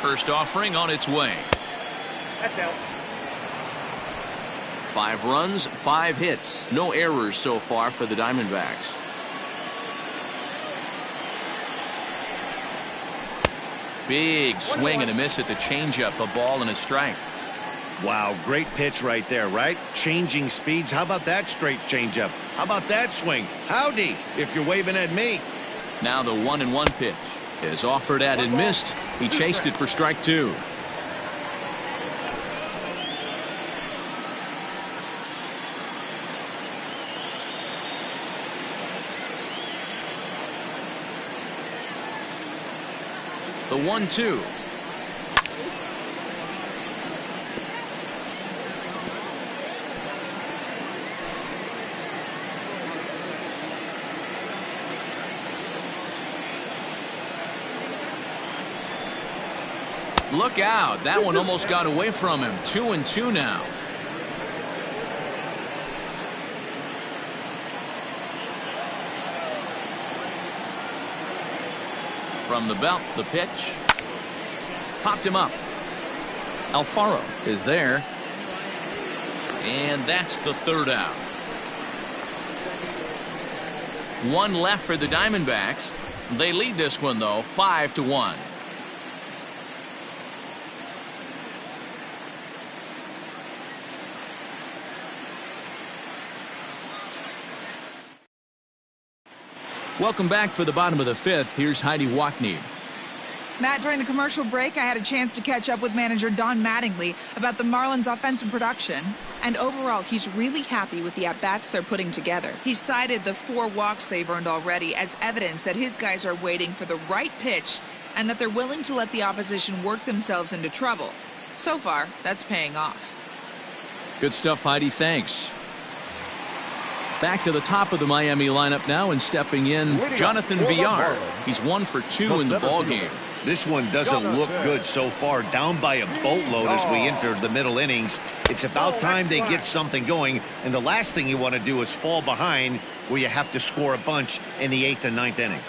First offering on its way. That's out. 5 runs, 5 hits. No errors so far for the Diamondbacks. Big swing and a miss at the changeup. A ball and a strike. Wow, great pitch right there, right? Changing speeds. How about that straight changeup? How about that swing? Howdy, if you're waving at me. Now the 1-1 pitch is offered at and missed. He chased it for strike 2. The 1-2. Look out. That one almost got away from him. 2-2 now. From the belt, the pitch. Popped him up. Alfaro is there. And that's the 3rd out. 1 left for the Diamondbacks. They lead this one, though, 5-1. Welcome back for the bottom of the 5th. Here's Heidi Watney. Matt, during the commercial break, I had a chance to catch up with manager Don Mattingly about the Marlins' offensive production. And overall, he's really happy with the at-bats they're putting together. He cited the 4 walks they've earned already as evidence that his guys are waiting for the right pitch and that they're willing to let the opposition work themselves into trouble. So far, that's paying off. Good stuff, Heidi. Thanks. Back to the top of the Miami lineup now, and stepping in, Jonathan Villar. He's 1 for 2 in the ballgame. This one doesn't look good so far. Down by a boatload as we enter the middle innings. It's about time they get something going, and the last thing you want to do is fall behind where you have to score a bunch in the 8th and 9th inning.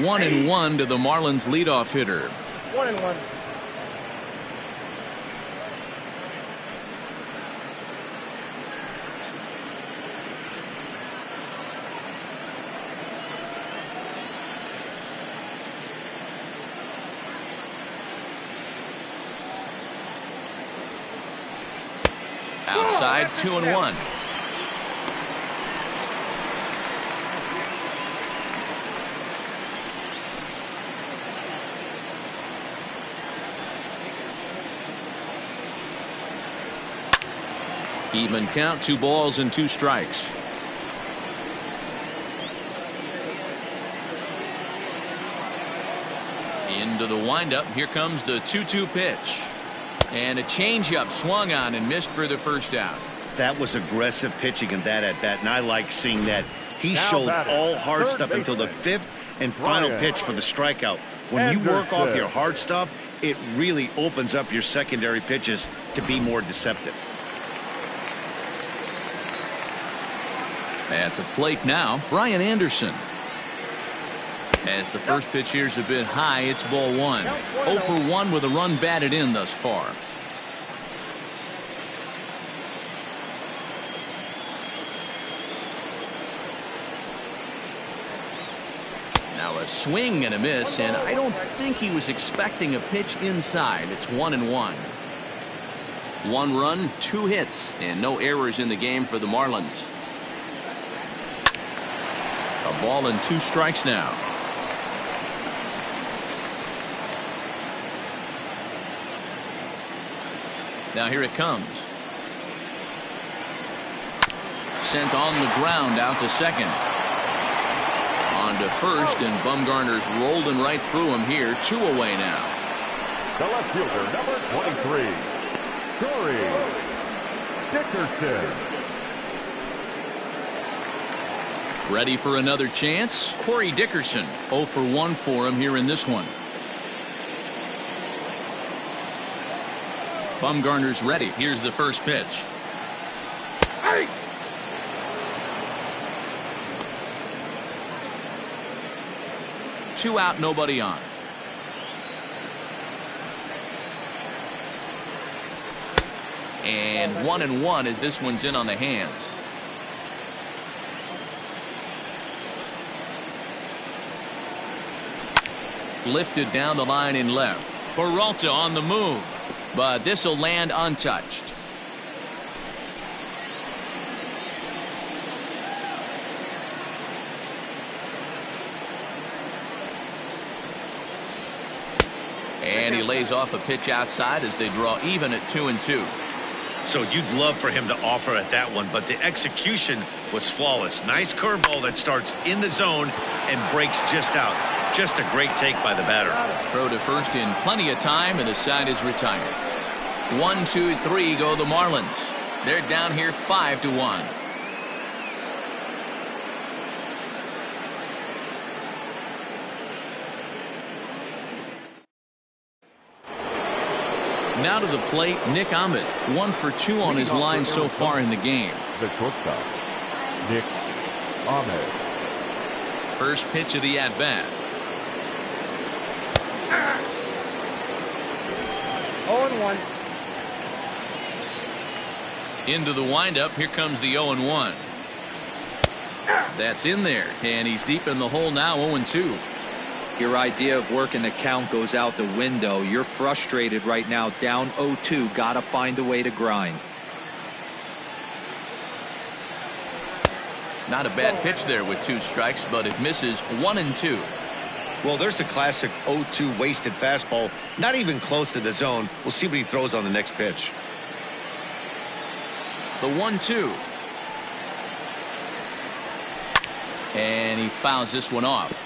1-1 to the Marlins leadoff hitter. 1-1. Outside, 2-1. Even count, 2 balls and 2 strikes. Into the windup. Here comes the 2-2 pitch. And a changeup swung on and missed for the first out. That was aggressive pitching in that at bat, and I like seeing that. He showed all hard stuff until the 5th and final pitch for the strikeout. When you work off your hard stuff, it really opens up your secondary pitches to be more deceptive. At the plate now, Brian Anderson. As the first pitch here's a bit high, it's ball 1. 0 for 1 with a run batted in thus far. Now a swing and a miss, and I don't think he was expecting a pitch inside. It's 1-1. 1 run, 2 hits, and no errors in the game for the Marlins. A ball and 2 strikes now. Now here it comes. sent on the ground out to second. On to first, and Bumgarner's rolling right through him here. 2 away now. The left fielder, number 23, Corey Dickerson. Ready for another chance? Corey Dickerson, 0 for 1 for him here in this one. Bumgarner's ready. Here's the first pitch. Hey! 2 out, nobody on. And 1-1 as this one's in on the hands. Lifted down the line in left. Peralta on the move, but this will land untouched. And he lays off a pitch outside as they draw even at 2-2. So you'd love for him to offer at that one, but the execution was flawless. Nice curveball that starts in the zone and breaks just out. Just a great take by the batter. Throw to first in plenty of time, and the side is retired. 1, 2, 3 go the Marlins. They're down here 5-1. Now to the plate, Nick Ahmed. 1 for 2 on his line so far in the game. The shortstop, Nick Ahmed. First pitch of the at-bat. 0-1. Into the windup. Here comes the 0-1. That's in there, and he's deep in the hole now. 0-2. Your idea of working the count goes out the window. You're frustrated right now, down 0-2. Gotta find a way to grind. Not a bad pitch there with 2 strikes, but it misses. 1-2. Well, there's the classic 0-2 wasted fastball. Not even close to the zone. We'll see what he throws on the next pitch. The 1-2. And he fouls this one off.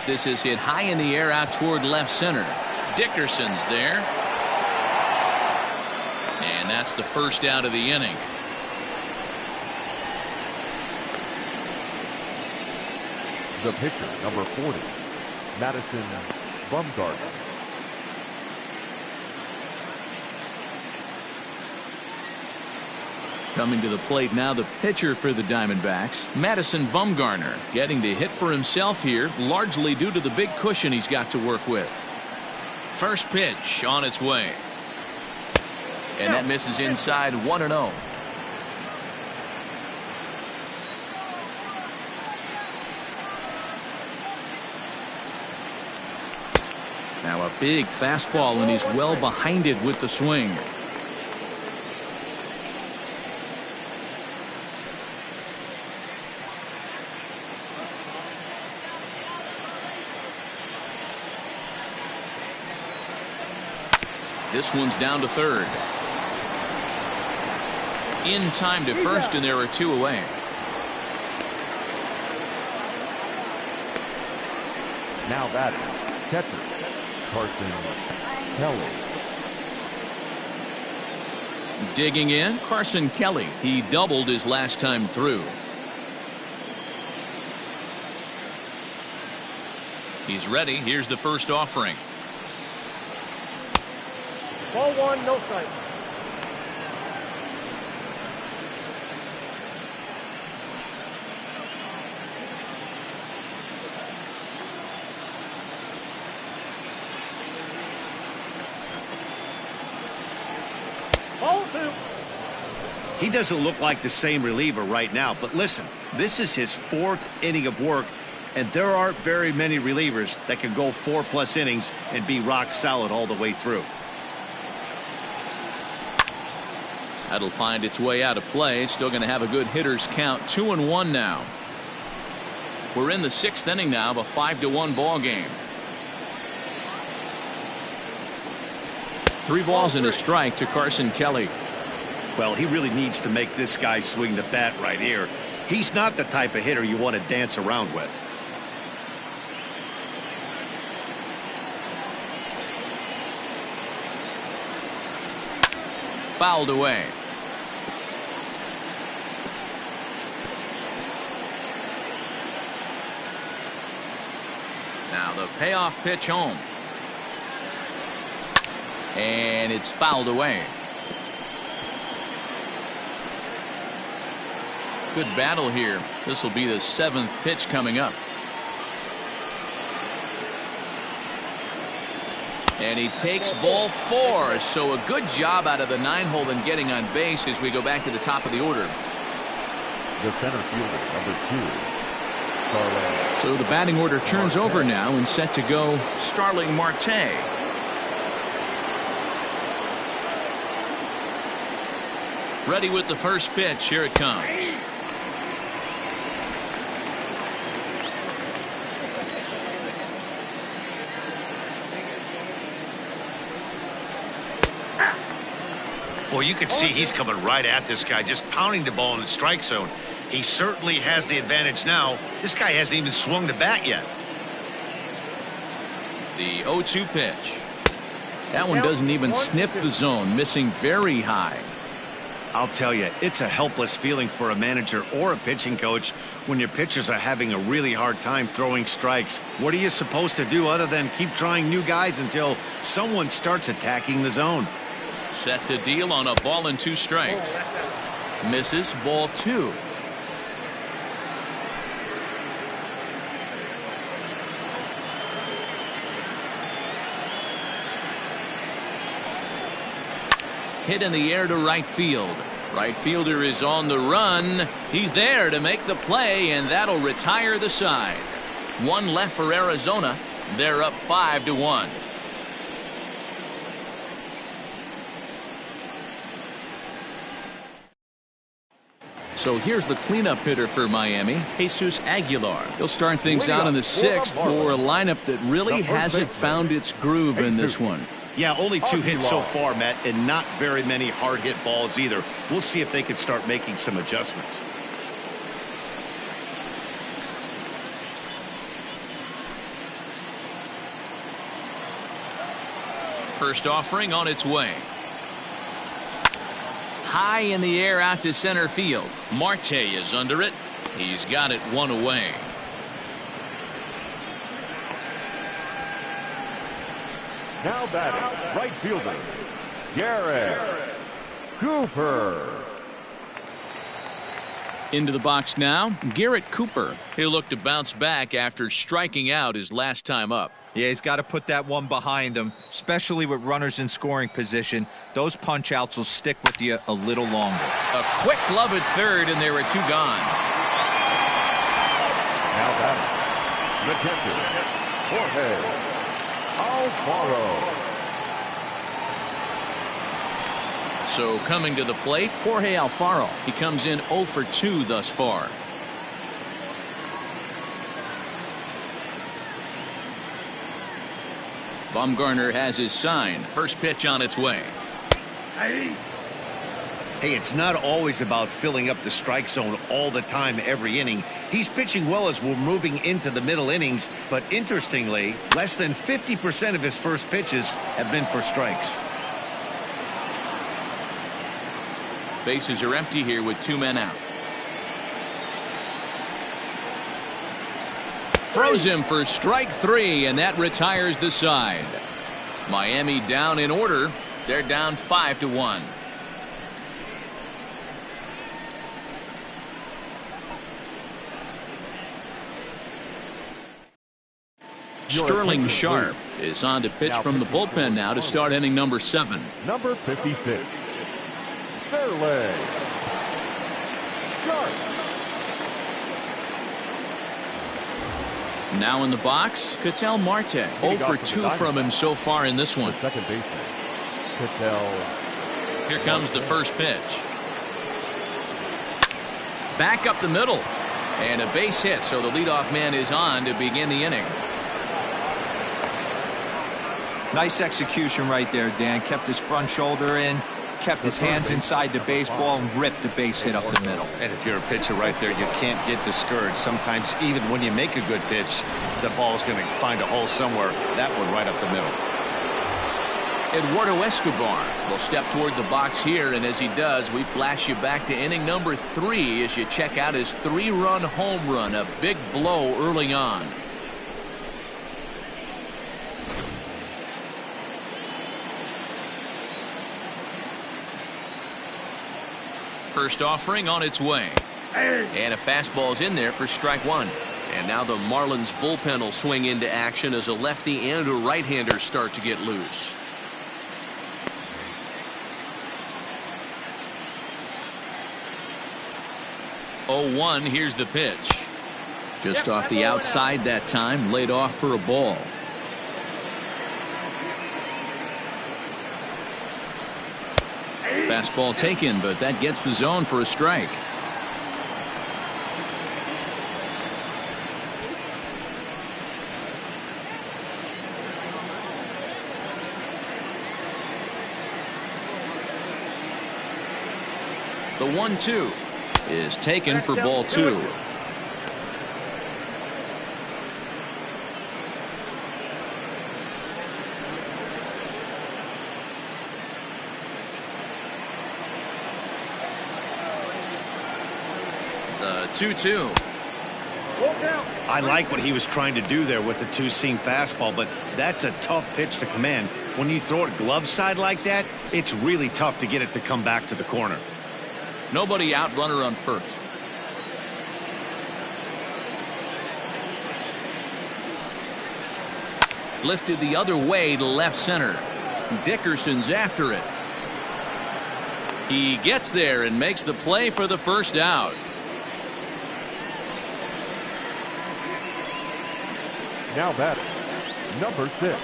This is hit high in the air out toward left center. Dickerson's there. And that's the first out of the inning. The pitcher, number 40, Madison Bumgarner. Coming to the plate now, the pitcher for the Diamondbacks, Madison Bumgarner, getting to hit for himself here, largely due to the big cushion he's got to work with. First pitch on its way. And that misses inside. 1-0. Now a big fastball, and he's well behind it with the swing. This one's down to third. In time to first, and there are 2 away. Now batting, catcher, Carson Kelly. Digging in, Carson Kelly. He doubled his last time through. He's ready. Here's the first offering. Ball 1, no strike. Ball 2. He doesn't look like the same reliever right now, but listen, this is his 4th inning of work, and there aren't very many relievers that can go 4+ innings and be rock solid all the way through. That'll find its way out of play. Still going to have a good hitter's count. 2-1 now. We're in the 6th inning now of a 5-1 ball game. 3 balls and a strike to Carson Kelly. Well, he really needs to make this guy swing the bat right here. He's not the type of hitter you want to dance around with. Fouled away. Now the payoff pitch home. And it's fouled away. Good battle here. This will be the 7th pitch coming up. And he takes ball 4. So a good job out of the 9-hole in getting on base as we go back to the top of the order. The center fielder, number 2, Starling. So the batting order turns over now and set to go Starling Marte. Ready with the first pitch. Here it comes. Well, you can see he's coming right at this guy, just pounding the ball in the strike zone. He certainly has the advantage now. This guy hasn't even swung the bat yet. The 0-2 pitch. That one doesn't even sniff the zone, missing very high. I'll tell you, it's a helpless feeling for a manager or a pitching coach when your pitchers are having a really hard time throwing strikes. What are you supposed to do other than keep trying new guys until someone starts attacking the zone? Set to deal on a ball and 2 strikes. Misses, ball 2. Hit in the air to right field. Right fielder is on the run. He's there to make the play, and that'll retire the side. 1 left for Arizona. They're up 5-1. So here's the cleanup hitter for Miami, Jesus Aguilar. He'll start things out in the 6th for a lineup that really hasn't found its groove in this one. Yeah, only 2 hits so far, Matt, and not very many hard hit balls either. We'll see if they can start making some adjustments. First offering on its way. High in the air out to center field. Marte is under it. He's got it 1 away. Now batting, right fielder, Garrett Cooper. Into the box now, Garrett Cooper. He'll look to bounce back after striking out his last time up. Yeah, he's got to put that one behind him, especially with runners in scoring position. Those punch outs will stick with you a little longer. A quick glove at third, and there are 2 gone. Now batting, the catcher, Jorge Alfaro. So coming to the plate, Jorge Alfaro. He comes in 0 for 2 thus far. Bumgarner has his sign. First pitch on its way. Hey, it's not always about filling up the strike zone all the time every inning. He's pitching well as we're moving into the middle innings, but interestingly, less than 50% of his first pitches have been for strikes. Bases are empty here with 2 men out. Throws him for strike 3, and that retires the side. Miami down in order. They're down 5-1. Sterling Sharp is on to pitch from the bullpen now to start inning number 7. Number 56, Sterling Sharp. Now in the box, Ketel Marte. 0 for 2 from him so far in this one. Second baseman, Ketel. Here comes the first pitch. Back up the middle. And a base hit, so the leadoff man is on to begin the inning. Nice execution right there, Dan. Kept his front shoulder in, kept his hands inside the baseball, and ripped the base hit up the middle. And if you're a pitcher right there, you can't get discouraged. Sometimes even when you make a good pitch, the ball's going to find a hole somewhere. That one right up the middle. Eduardo Escobar will step toward the box here, and as he does, we flash you back to inning number 3 as you check out his 3-run home run, a big blow early on. First offering on its way, and a fastball's in there for strike 1. And now the Marlins bullpen will swing into action as a lefty and a right-hander start to get loose. 0-1, here's the pitch. Just off the outside that time, laid off for a ball. Fastball taken, but that gets the zone for a strike. The 1-2 is taken for ball 2. The 2-2. I like what he was trying to do there with the two-seam fastball, but that's a tough pitch to command. When you throw it glove side like that, it's really tough to get it to come back to the corner. Nobody out, runner on first. Lifted the other way to left center. Dickerson's after it. He gets there and makes the play for the first out. Now batting, number 6.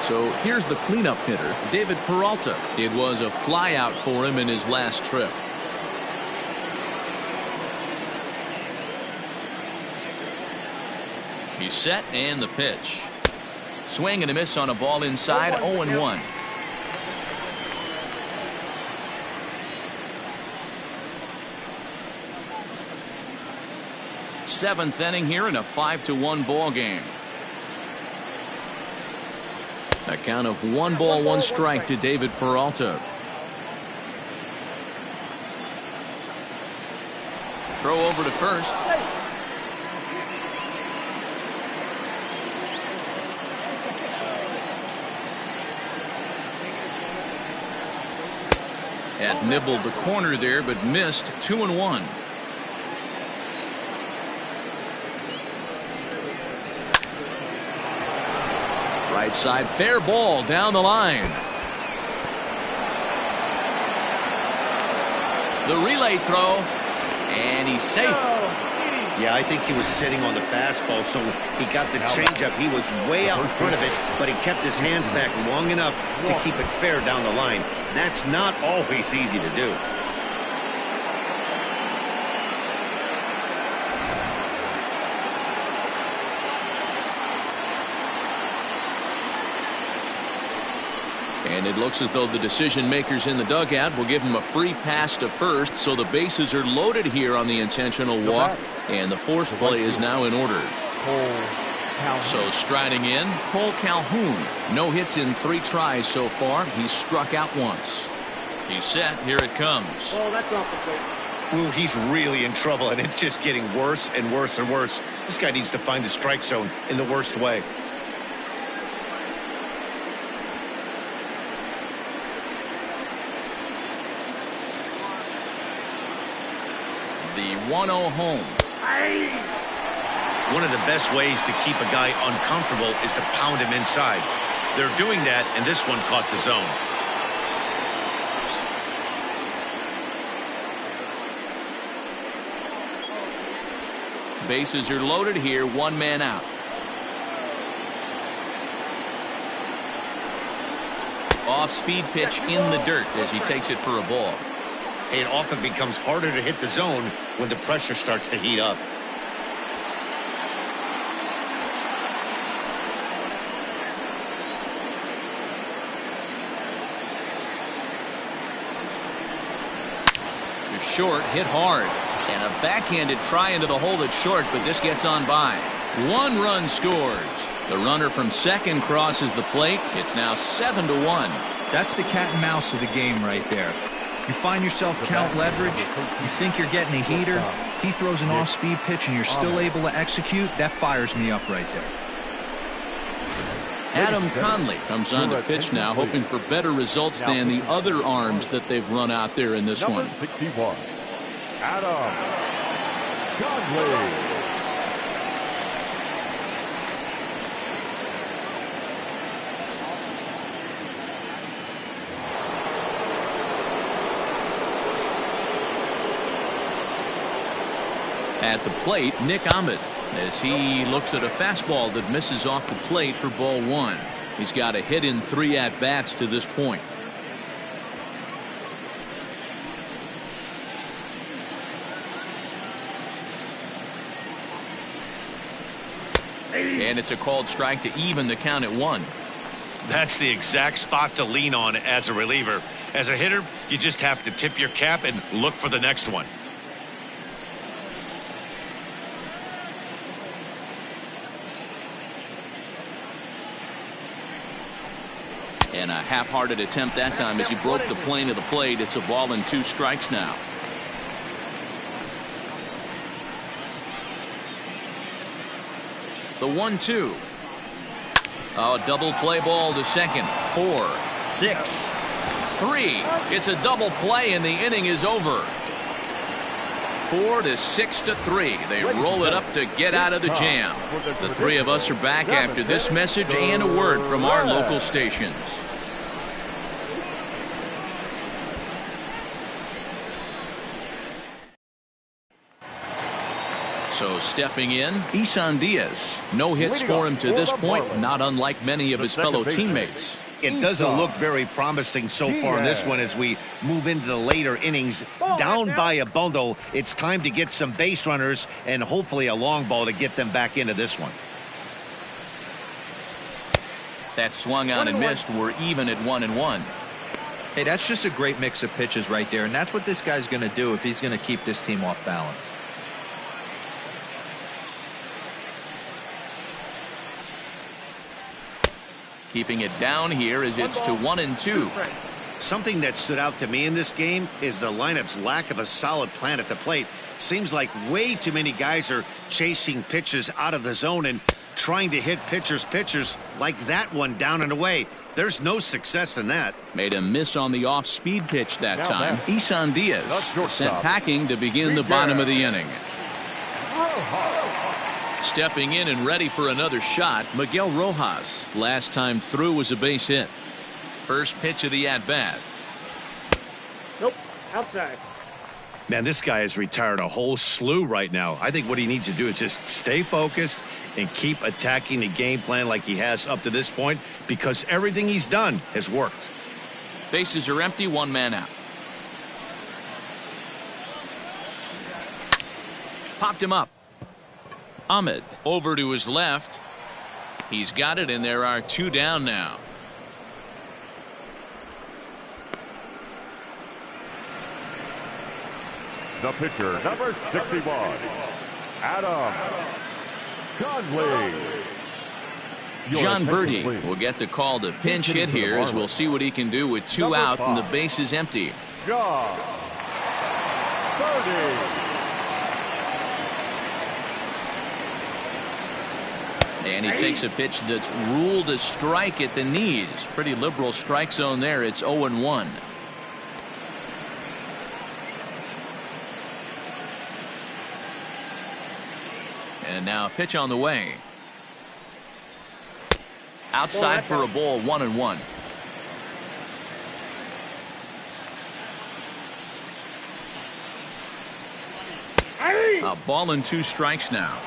So here's the cleanup hitter, David Peralta. It was a flyout for him in his last trip. He's set, and the pitch. Swing and a miss on a ball inside. 0-1. Seventh inning here in a 5-1 ball game. A count of 1 ball, 1 strike to David Peralta. Throw over to first. Had nibbled the corner there, but missed. 2-1. Right side, fair ball down the line. The relay throw, and he's safe. Yeah, I think he was sitting on the fastball, so he got the changeup. He was way out in front of it, but he kept his hands back long enough to keep it fair down the line. That's not always easy to do. And it looks as though the decision makers in the dugout will give him a free pass to first, so the bases are loaded here on the intentional walk, and the force play is now in order. So striding in, Cole Calhoun. No hits in 3 tries so far. He's struck out once. He's set. Here it comes. Oh, that's off the plate. Ooh, he's really in trouble, and it's just getting worse and worse and worse. This guy needs to find the strike zone in the worst way. The 1-0 home. One of the best ways to keep a guy uncomfortable is to pound him inside. They're doing that, and this one caught the zone. Bases are loaded here, 1 man out. Off-speed pitch in the dirt as he takes it for a ball. It often becomes harder to hit the zone when the pressure starts to heat up. To short, hit hard. And a backhanded try into the hole that's short, but this gets on by. 1 run scores. The runner from second crosses the plate. It's now 7-1. That's the cat and mouse of the game right there. You find yourself count leverage, you think you're getting a heater, he throws an off-speed pitch and you're still able to execute. That fires me up right there. Adam Conley comes on to pitch now, hoping for better results than the other arms that they've run out there in this one. 61, Adam Conley. At the plate, Nick Ahmed, as he looks at a fastball that misses off the plate for ball 1. He's got a hit in 3 at-bats to this point. And it's a called strike to even the count at 1. That's the exact spot to lean on as a reliever. As a hitter, you just have to tip your cap and look for the next one. And a half-hearted attempt that time as he broke the plane of the plate. It's a ball and 2 strikes now. The 1-2. Oh, double play ball to second. 4, 6, 3. It's a double play and the inning is over. 4 to 6 to 3. They roll it up to get out of the jam. The 3 of us are back after this message and a word from our local stations. So stepping in, Isan Diaz. No hits for him to this point, not unlike many of his fellow teammates. It doesn't look very promising so far in this one as we move into the later innings. Down by a bundle, it's time to get some base runners and hopefully a long ball to get them back into this one. That swung on and missed. We're even at 1-1. Hey, that's just a great mix of pitches right there, and that's what this guy's going to do if he's going to keep this team off balance. Keeping it down here as it's to 1-2. Something that stood out to me in this game is the lineup's lack of a solid plan at the plate. Seems like way too many guys are chasing pitches out of the zone and trying to hit pitchers like that one down and away. There's no success in that. Made a miss on the off-speed pitch that time. Isan Diaz sent packing to begin the bottom of the inning. Stepping in and ready for another shot, Miguel Rojas. Last time through was a base hit. First pitch of the at-bat. Nope, outside. Man, this guy has retired a whole slew right now. I think what he needs to do is just stay focused and keep attacking the game plan like he has up to this point, because everything he's done has worked. Bases are empty, 1 man out. Popped him up. Ahmed over to his left. He's got it, and there are 2 down now. The pitcher, number 61, Adam Conley. John Birdie will get the call to pinch hit here as we'll see what he can do with 2 out and the base is empty. John Birdie. And he takes a pitch that's ruled a strike at the knees. Pretty liberal strike zone there. It's 0-1. And now a pitch on the way. Outside for a ball, 1-1. A ball and 2 strikes now.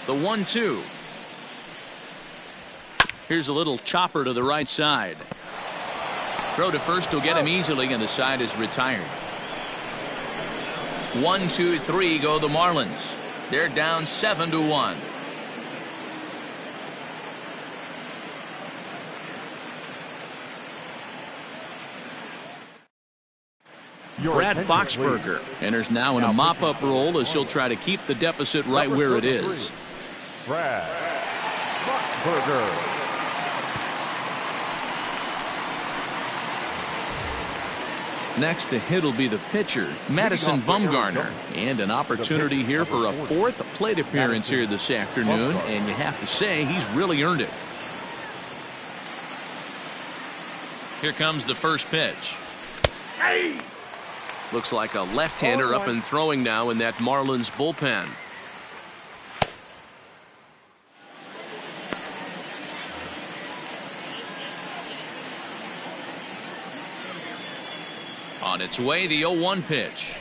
The 1-2. Here's a little chopper to the right side. Throw to first will get him easily, and the side is retired. 1, 2, 3 go the Marlins. They're down 7-1. Brad Boxberger enters now in a mop-up role as he'll try to keep the deficit right where it is. Brad Boxberger. Next to hit will be the pitcher, Madison Bumgarner. And an opportunity here for a 4th plate appearance here this afternoon, and you have to say he's really earned it. Here comes the first pitch. Looks like a left-hander up and throwing now in that Marlins bullpen. On its way, the 0-1 pitch.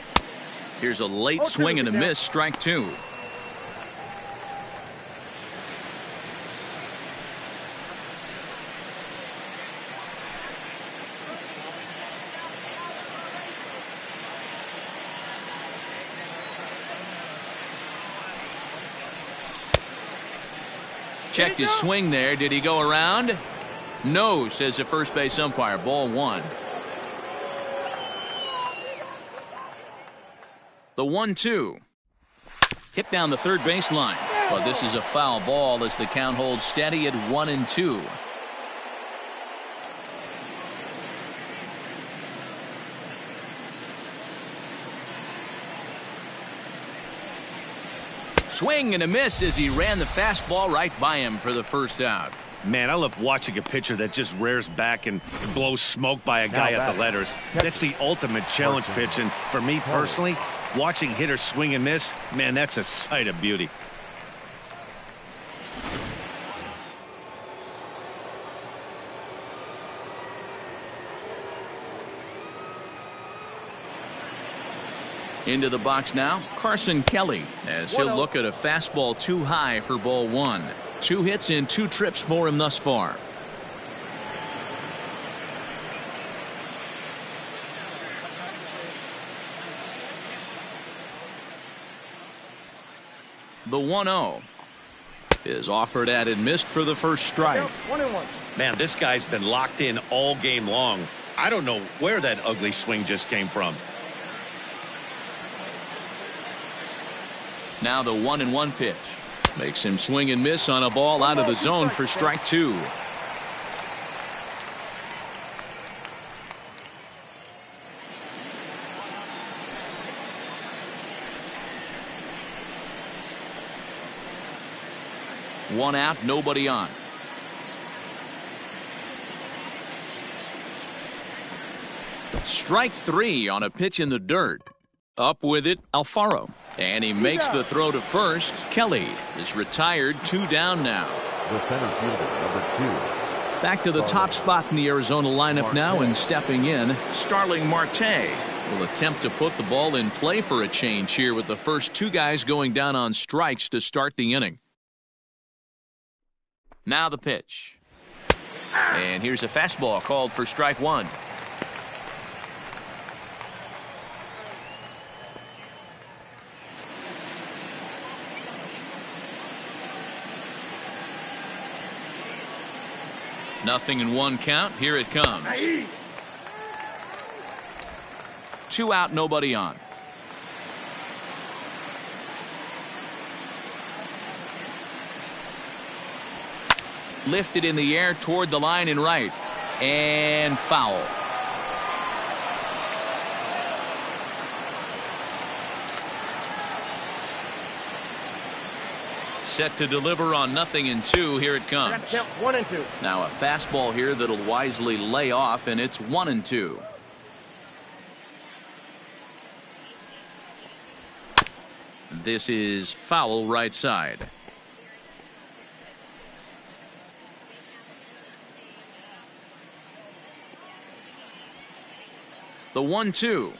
Here's a late swing and a miss, strike 2. Checked his swing there. Did he go around? No, says the first base umpire. Ball 1. The 1-2. Hit down the third baseline. But this is a foul ball as the count holds steady at 1-2. Swing and a miss as he ran the fastball right by him for the first out. Man, I love watching a pitcher that just rears back and blows smoke by a guy at the letters. That's the ultimate challenge pitch, and for me personally, watching hitters swing and miss, man, that's a sight of beauty. Into the box now, Carson Kelly, as he'll look at a fastball too high for ball 1. 2 hits in 2 trips for him thus far. The 1-0 is offered at and missed for the first strike. 1-1. Man, this guy's been locked in all game long. I don't know where that ugly swing just came from. Now the 1-1 pitch. Makes him swing and miss on a ball out of the zone for strike 2. One out, nobody on. Strike 3 on a pitch in the dirt. Up with it, Alfaro. And he makes the throw to first. Kelly is retired, 2 down now. The center fielder, number 2. Back to the top spot in the Arizona lineup now, and stepping in, Starling Marte will attempt to put the ball in play for a change here with the first 2 guys going down on strikes to start the inning. Now the pitch. And here's a fastball called for strike 1. Nothing in 1 count. Here it comes. 2 out, nobody on. Lifted in the air toward the line and right. And foul. Set to deliver on 0-2. Here it comes. 1-2. Now a fastball here that'll wisely lay off, and it's 1-2. This is foul right side. The 1-2.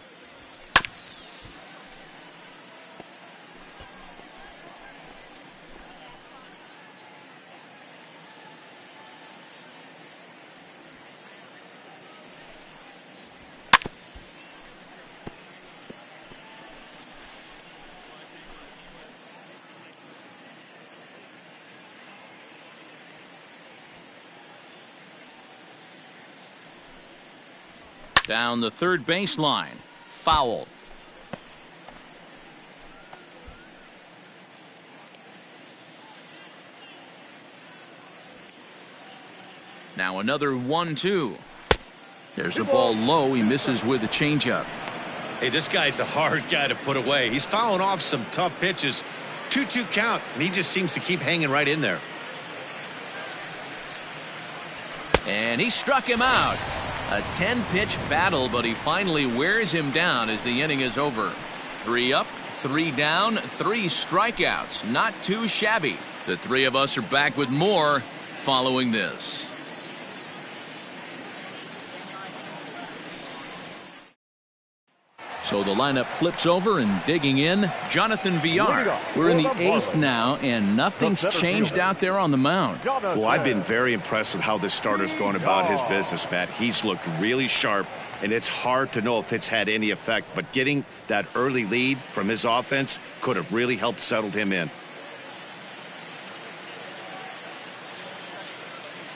Down the third baseline. Foul. Now another 1-2. There's a ball low. He misses with a changeup. Hey, this guy's a hard guy to put away. He's fouling off some tough pitches. 2-2 count, and he just seems to keep hanging right in there. And he struck him out. A 10-pitch battle, but he finally wears him down as the inning is over. 3 up, 3 down, 3 strikeouts. Not too shabby. The three of us are back with more following this. So the lineup flips over, and digging in, Jonathan Villar. We're in the 8th now, and nothing's changed out there on the mound. Well, I've been very impressed with how this starter's going about his business, Matt. He's looked really sharp, and it's hard to know if it's had any effect, but getting that early lead from his offense could have really helped settle him in.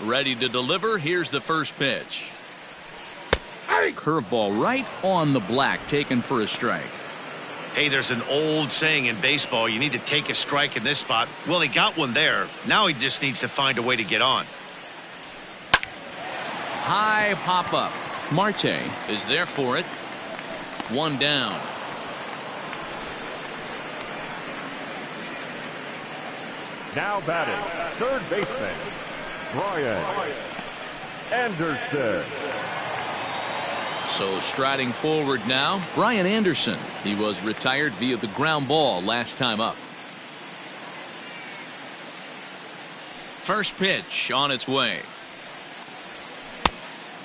Ready to deliver. Here's the first pitch. Curveball right on the black, taken for a strike. Hey, there's an old saying in baseball, you need to take a strike in this spot. Well, he got one there. Now he just needs to find a way to get on. High pop up. Marte is there for it. 1 down. Now batting, third baseman, Brian Anderson. So striding forward now, Brian Anderson. He was retired via the ground ball last time up. First pitch on its way.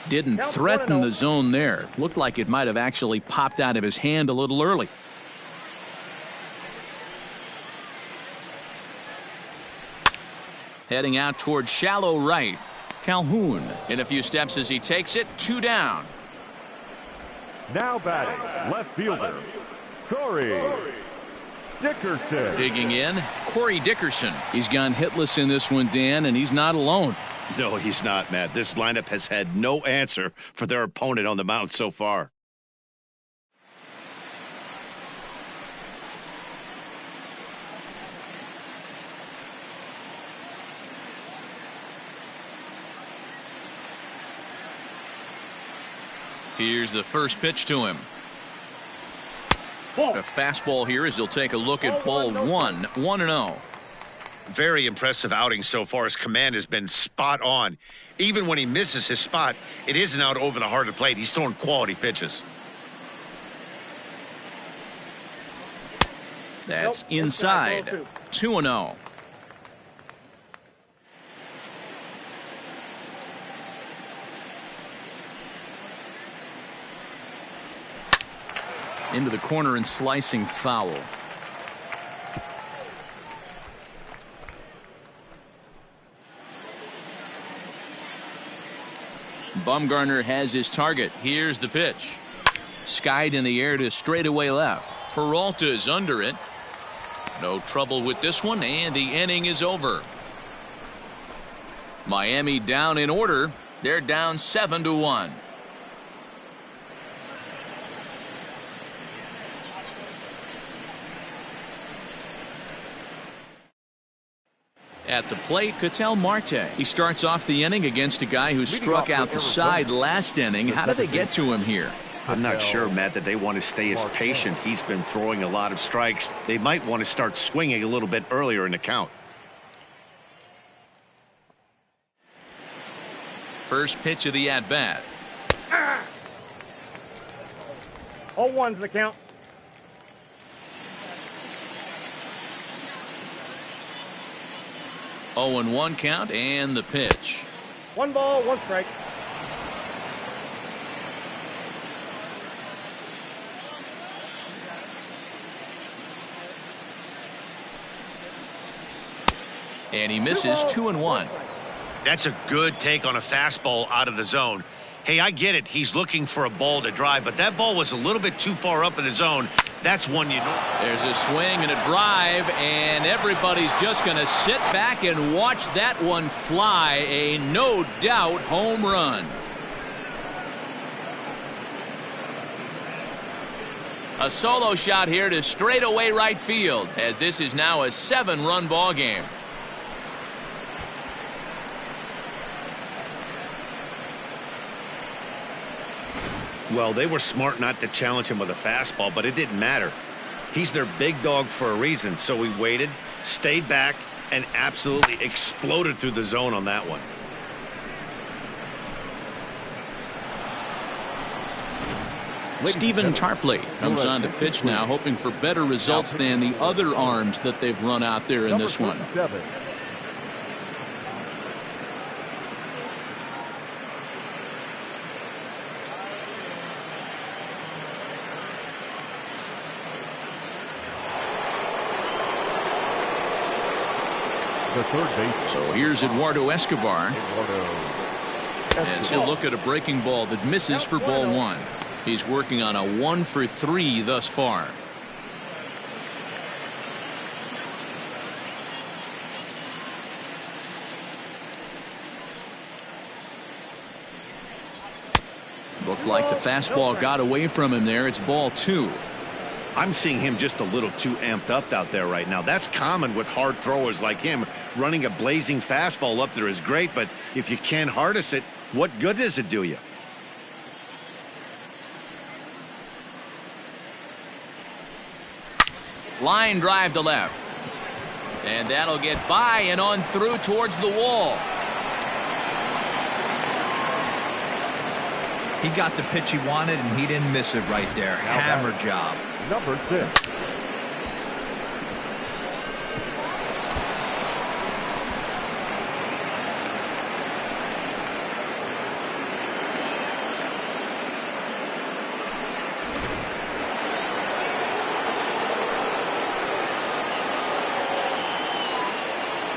Didn't threaten the zone there. Looked like it might have actually popped out of his hand a little early. Heading out towards shallow right. Calhoun in a few steps as he takes it. 2 down. Now batting, left fielder, Corey Dickerson. Digging in, Corey Dickerson. He's gone hitless in this one, Dan, and he's not alone. No, he's not, Matt. This lineup has had no answer for their opponent on the mound so far. Here's the first pitch to him. A fastball here as he'll take a look at ball 1. 1-0. Very impressive outing so far. His command has been spot on. Even when he misses his spot, it isn't out over the heart of the plate. He's throwing quality pitches. That's inside. 2-0. Into the corner and slicing foul. Bumgarner has his target. Here's the pitch. Skied in the air to straightaway left. Peralta's under it. No trouble with this one, and the inning is over. Miami down in order. They're down 7-1. At the plate, Ketel Marte. He starts off the inning against a guy who struck out the side last inning. How did they get to him here? I'm not sure, Matt, that they want to stay as patient. He's been throwing a lot of strikes. They might want to start swinging a little bit earlier in the count. First pitch of the at-bat. 0-1's the count. 0-1 count, and the pitch. 1 ball, 1 strike. And he misses 2-1. That's a good take on a fastball out of the zone. Hey, I get it. He's looking for a ball to drive, but that ball was a little bit too far up in the zone. That's one you know. There's a swing and a drive, and everybody's just going to sit back and watch that one fly. A no-doubt home run. A solo shot here to straightaway right field, as this is now a 7-run ball game. Well, they were smart not to challenge him with a fastball, but it didn't matter. He's their big dog for a reason, so he waited, stayed back, and absolutely exploded through the zone on that one. Stephen Tarpley comes on to pitch now, hoping for better results than the other arms that they've run out there in this one. The third base. So here's Eduardo Escobar as he'll look at a breaking ball that misses for ball 1. He's working on a 1-for-3 thus far. Looked like the fastball got away from him there. It's ball 2. I'm seeing him just a little too amped up out there right now. That's common with hard throwers like him. Running a blazing fastball up there is great, but if you can't harness it, what good does it do you? Line drive to left. And that'll get by and on through towards the wall. He got the pitch he wanted, and he didn't miss it right there. Hammer job. Number 6.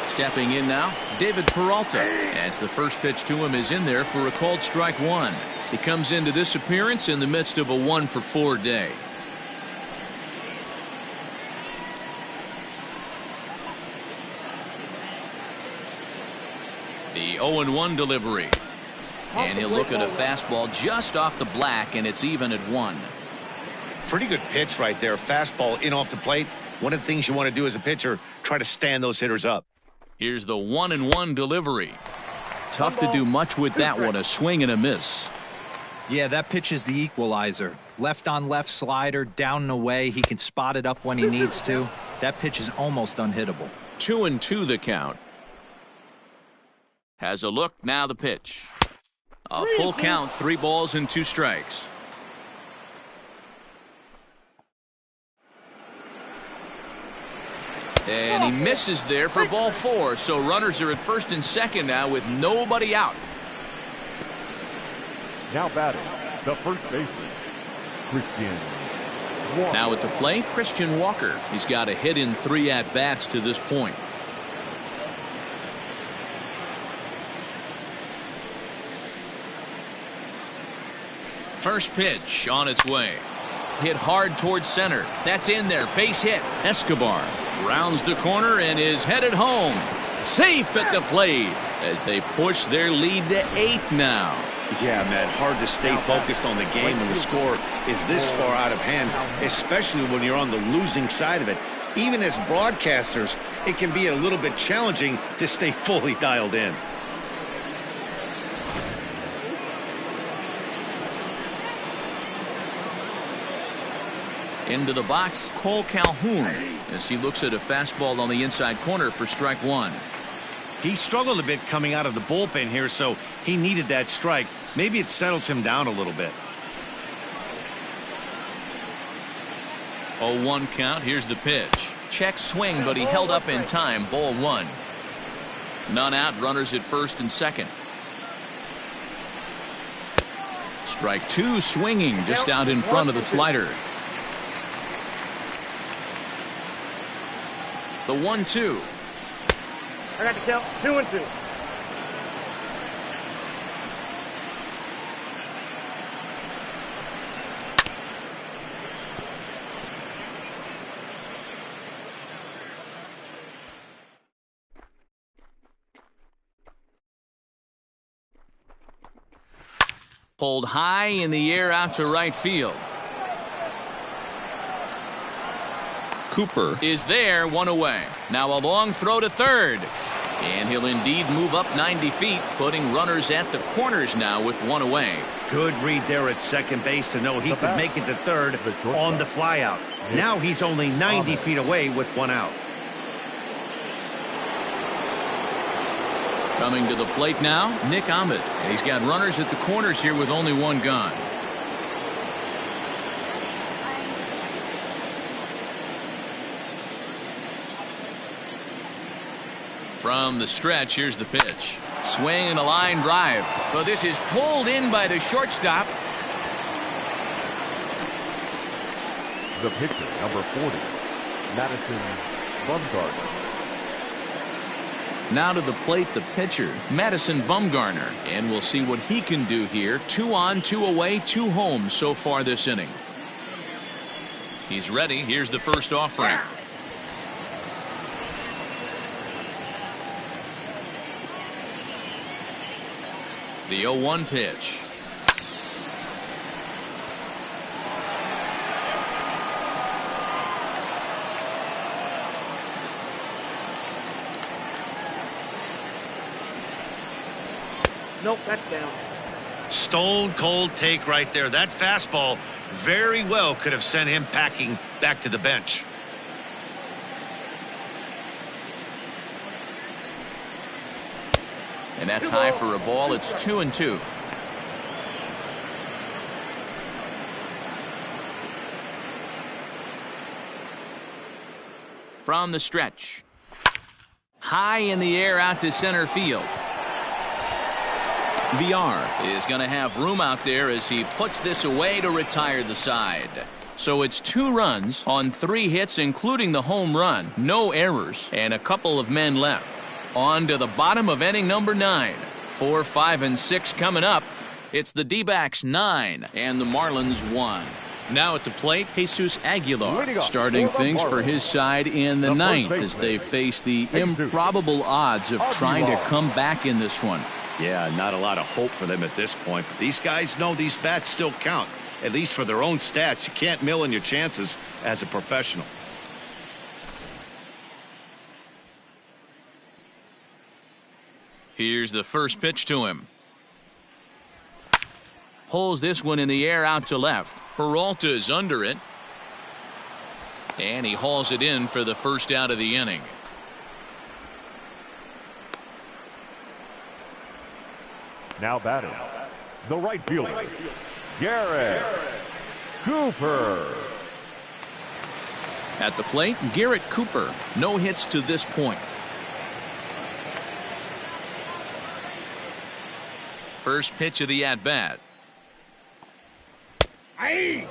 Stepping in now, David Peralta, as the first pitch to him is in there for a called strike 1. He comes into this appearance in the midst of a 1-for-4 day. The 0-1 delivery. And he'll look at a fastball just off the black, and it's even at 1. Pretty good pitch right there. Fastball in off the plate. One of the things you want to do as a pitcher, try to stand those hitters up. Here's the 1-1 delivery. Tough to do much with that one, a swing and a miss. Yeah, that pitch is the equalizer. Left on left slider, down and away. He can spot it up when he needs to. That pitch is almost unhittable. 2-2 the count. Has a look, now the pitch. A full count, 3 balls and 2 strikes. And he misses there for ball 4. So runners are at first and second now with nobody out. Now batting, the first baseman, Christian Walker. Now at the plate, Christian Walker. He's got a hit in 3 at-bats to this point. First pitch on its way. Hit hard towards center. That's in there. Base hit. Escobar rounds the corner and is headed home. Safe at the plate as they push their lead to 8 now. Yeah, man, hard to stay focused on the game when the score is this far out of hand, especially when you're on the losing side of it. Even as broadcasters, it can be a little bit challenging to stay fully dialed in. Into the box, Cole Calhoun, as he looks at a fastball on the inside corner for strike 1. He struggled a bit coming out of the bullpen here, so he needed that strike. Maybe it settles him down a little bit. 0-1 count. Here's the pitch. Check swing, but he held up in time. Ball 1. None out. Runners at first and second. Strike 2, swinging just out in front of the slider. The 1-2. I got to count 2-2. Pulled high in the air out to right field. Cooper is there, one away. Now a long throw to third. And he'll indeed move up 90 feet, putting runners at the corners now with one away. Good read there at second base to know he could make it to third on the flyout. Now he's only 90 feet away with one out. coming to the plate now, Nick Ahmed. And he's got runners at the corners here with only one gone. From the stretch, here's the pitch. Swing and a line drive. But this is pulled in by the shortstop. The pitcher, number 40, Madison Bumgarner. Now to the plate, the pitcher, Madison Bumgarner. And we'll see what he can do here. 2 on, 2 away, 2 home so far this inning. He's ready. Here's the first offering. The 0-1 pitch. Nope, that's down. Stone cold take right there. That fastball very well could have sent him packing back to the bench. And that's high for a ball. It's 2-2. From the stretch. High in the air out to center field. VR is going to have room out there as he puts this away to retire the side. So it's 2 runs on 3 hits, including the home run. No errors and a couple of men left. On to the bottom of inning number 9. 4, 5, and 6 coming up. It's the D-backs 9 and the Marlins 1. Now at the plate, Jesus Aguilar starting things for his side in the 9th as they face the improbable odds of trying to come back in this one. Yeah, not a lot of hope for them at this point, but these guys know these bats still count, at least for their own stats. You can't mill in your chances as a professional. Here's the first pitch to him. Pulls this one in the air out to left. Peralta's under it. And he hauls it in for the first out of the inning. Now batting, the right fielder, Garrett Cooper. At the plate, Garrett Cooper. No hits to this point. First pitch of the at-bat. I'm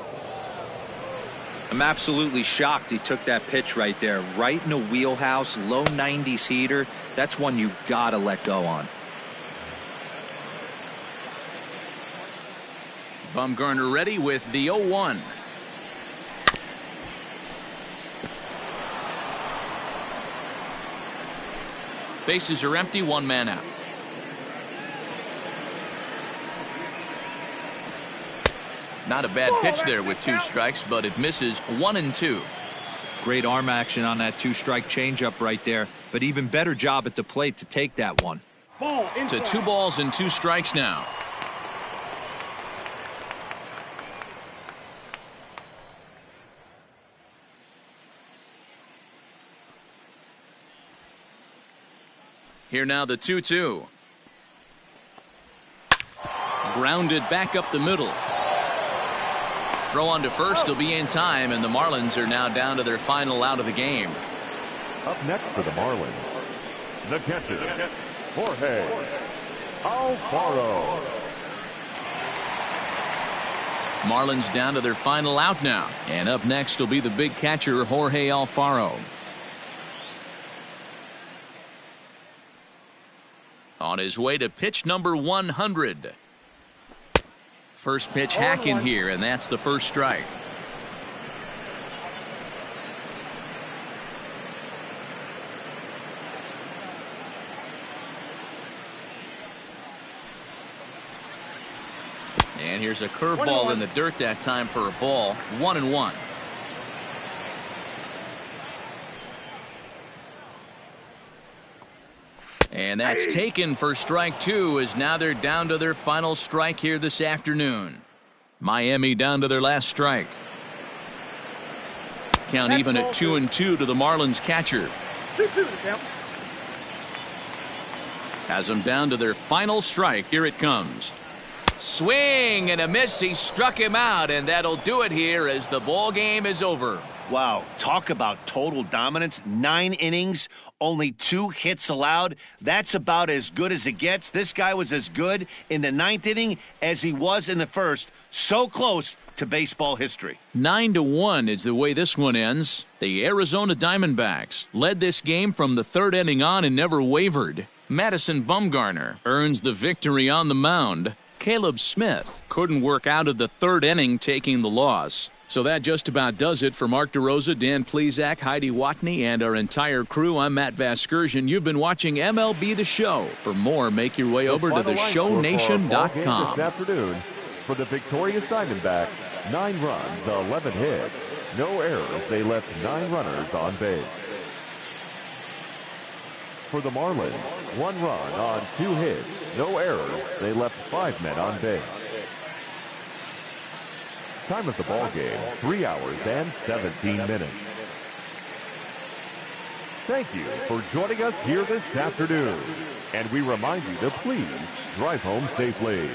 absolutely shocked he took that pitch right there. Right in a wheelhouse, low 90s heater. That's one you gotta let go on. Bumgarner ready with the 0-1. Bases are empty, 1 man out. Not a bad pitch there with 2 strikes, but it misses 1-2. Great arm action on that 2-strike changeup right there, but even better job at the plate to take that one. To 2 balls and 2 strikes now. Here now the 2-2. Grounded back up the middle. Throw on to first will be in time, and the Marlins are now down to their final out of the game. Up next for the Marlins, the catcher, Jorge Alfaro. Marlins down to their final out now, and up next will be the big catcher, Jorge Alfaro. On his way to pitch number 100. First pitch hacking here, and that's the first strike. And here's a curveball in the dirt that time for a ball. 1-1. And that's taken for strike 2, as now they're down to their final strike here this afternoon. Miami down to their last strike. Count even at 2-2 to the Marlins catcher. 2-2 the count. Has them down to their final strike. Here it comes. Swing and a miss. He struck him out, and that'll do it here as the ball game is over. Wow, talk about total dominance. 9 innings, only 2 hits allowed. That's about as good as it gets. This guy was as good in the 9th inning as he was in the 1st. So close to baseball history. 9-1 is the way this one ends. The Arizona Diamondbacks led this game from the 3rd inning on and never wavered. Madison Bumgarner earns the victory on the mound. Caleb Smith couldn't work out of the 3rd inning, taking the loss. So that just about does it for Mark DeRosa, Dan Plesac, Heidi Watney, and our entire crew. I'm Matt Vasgersian. You've been watching MLB The Show. For more, make your way over to theshownation.com. This afternoon, for the victorious Diamondbacks, 9 runs, 11 hits, no errors. They left 9 runners on base. For the Marlins, 1 run on 2 hits, no errors. They left 5 men on base. Time of the ball game, 3 hours and 17 minutes. Thank you for joining us here this afternoon. And we remind you to please drive home safely.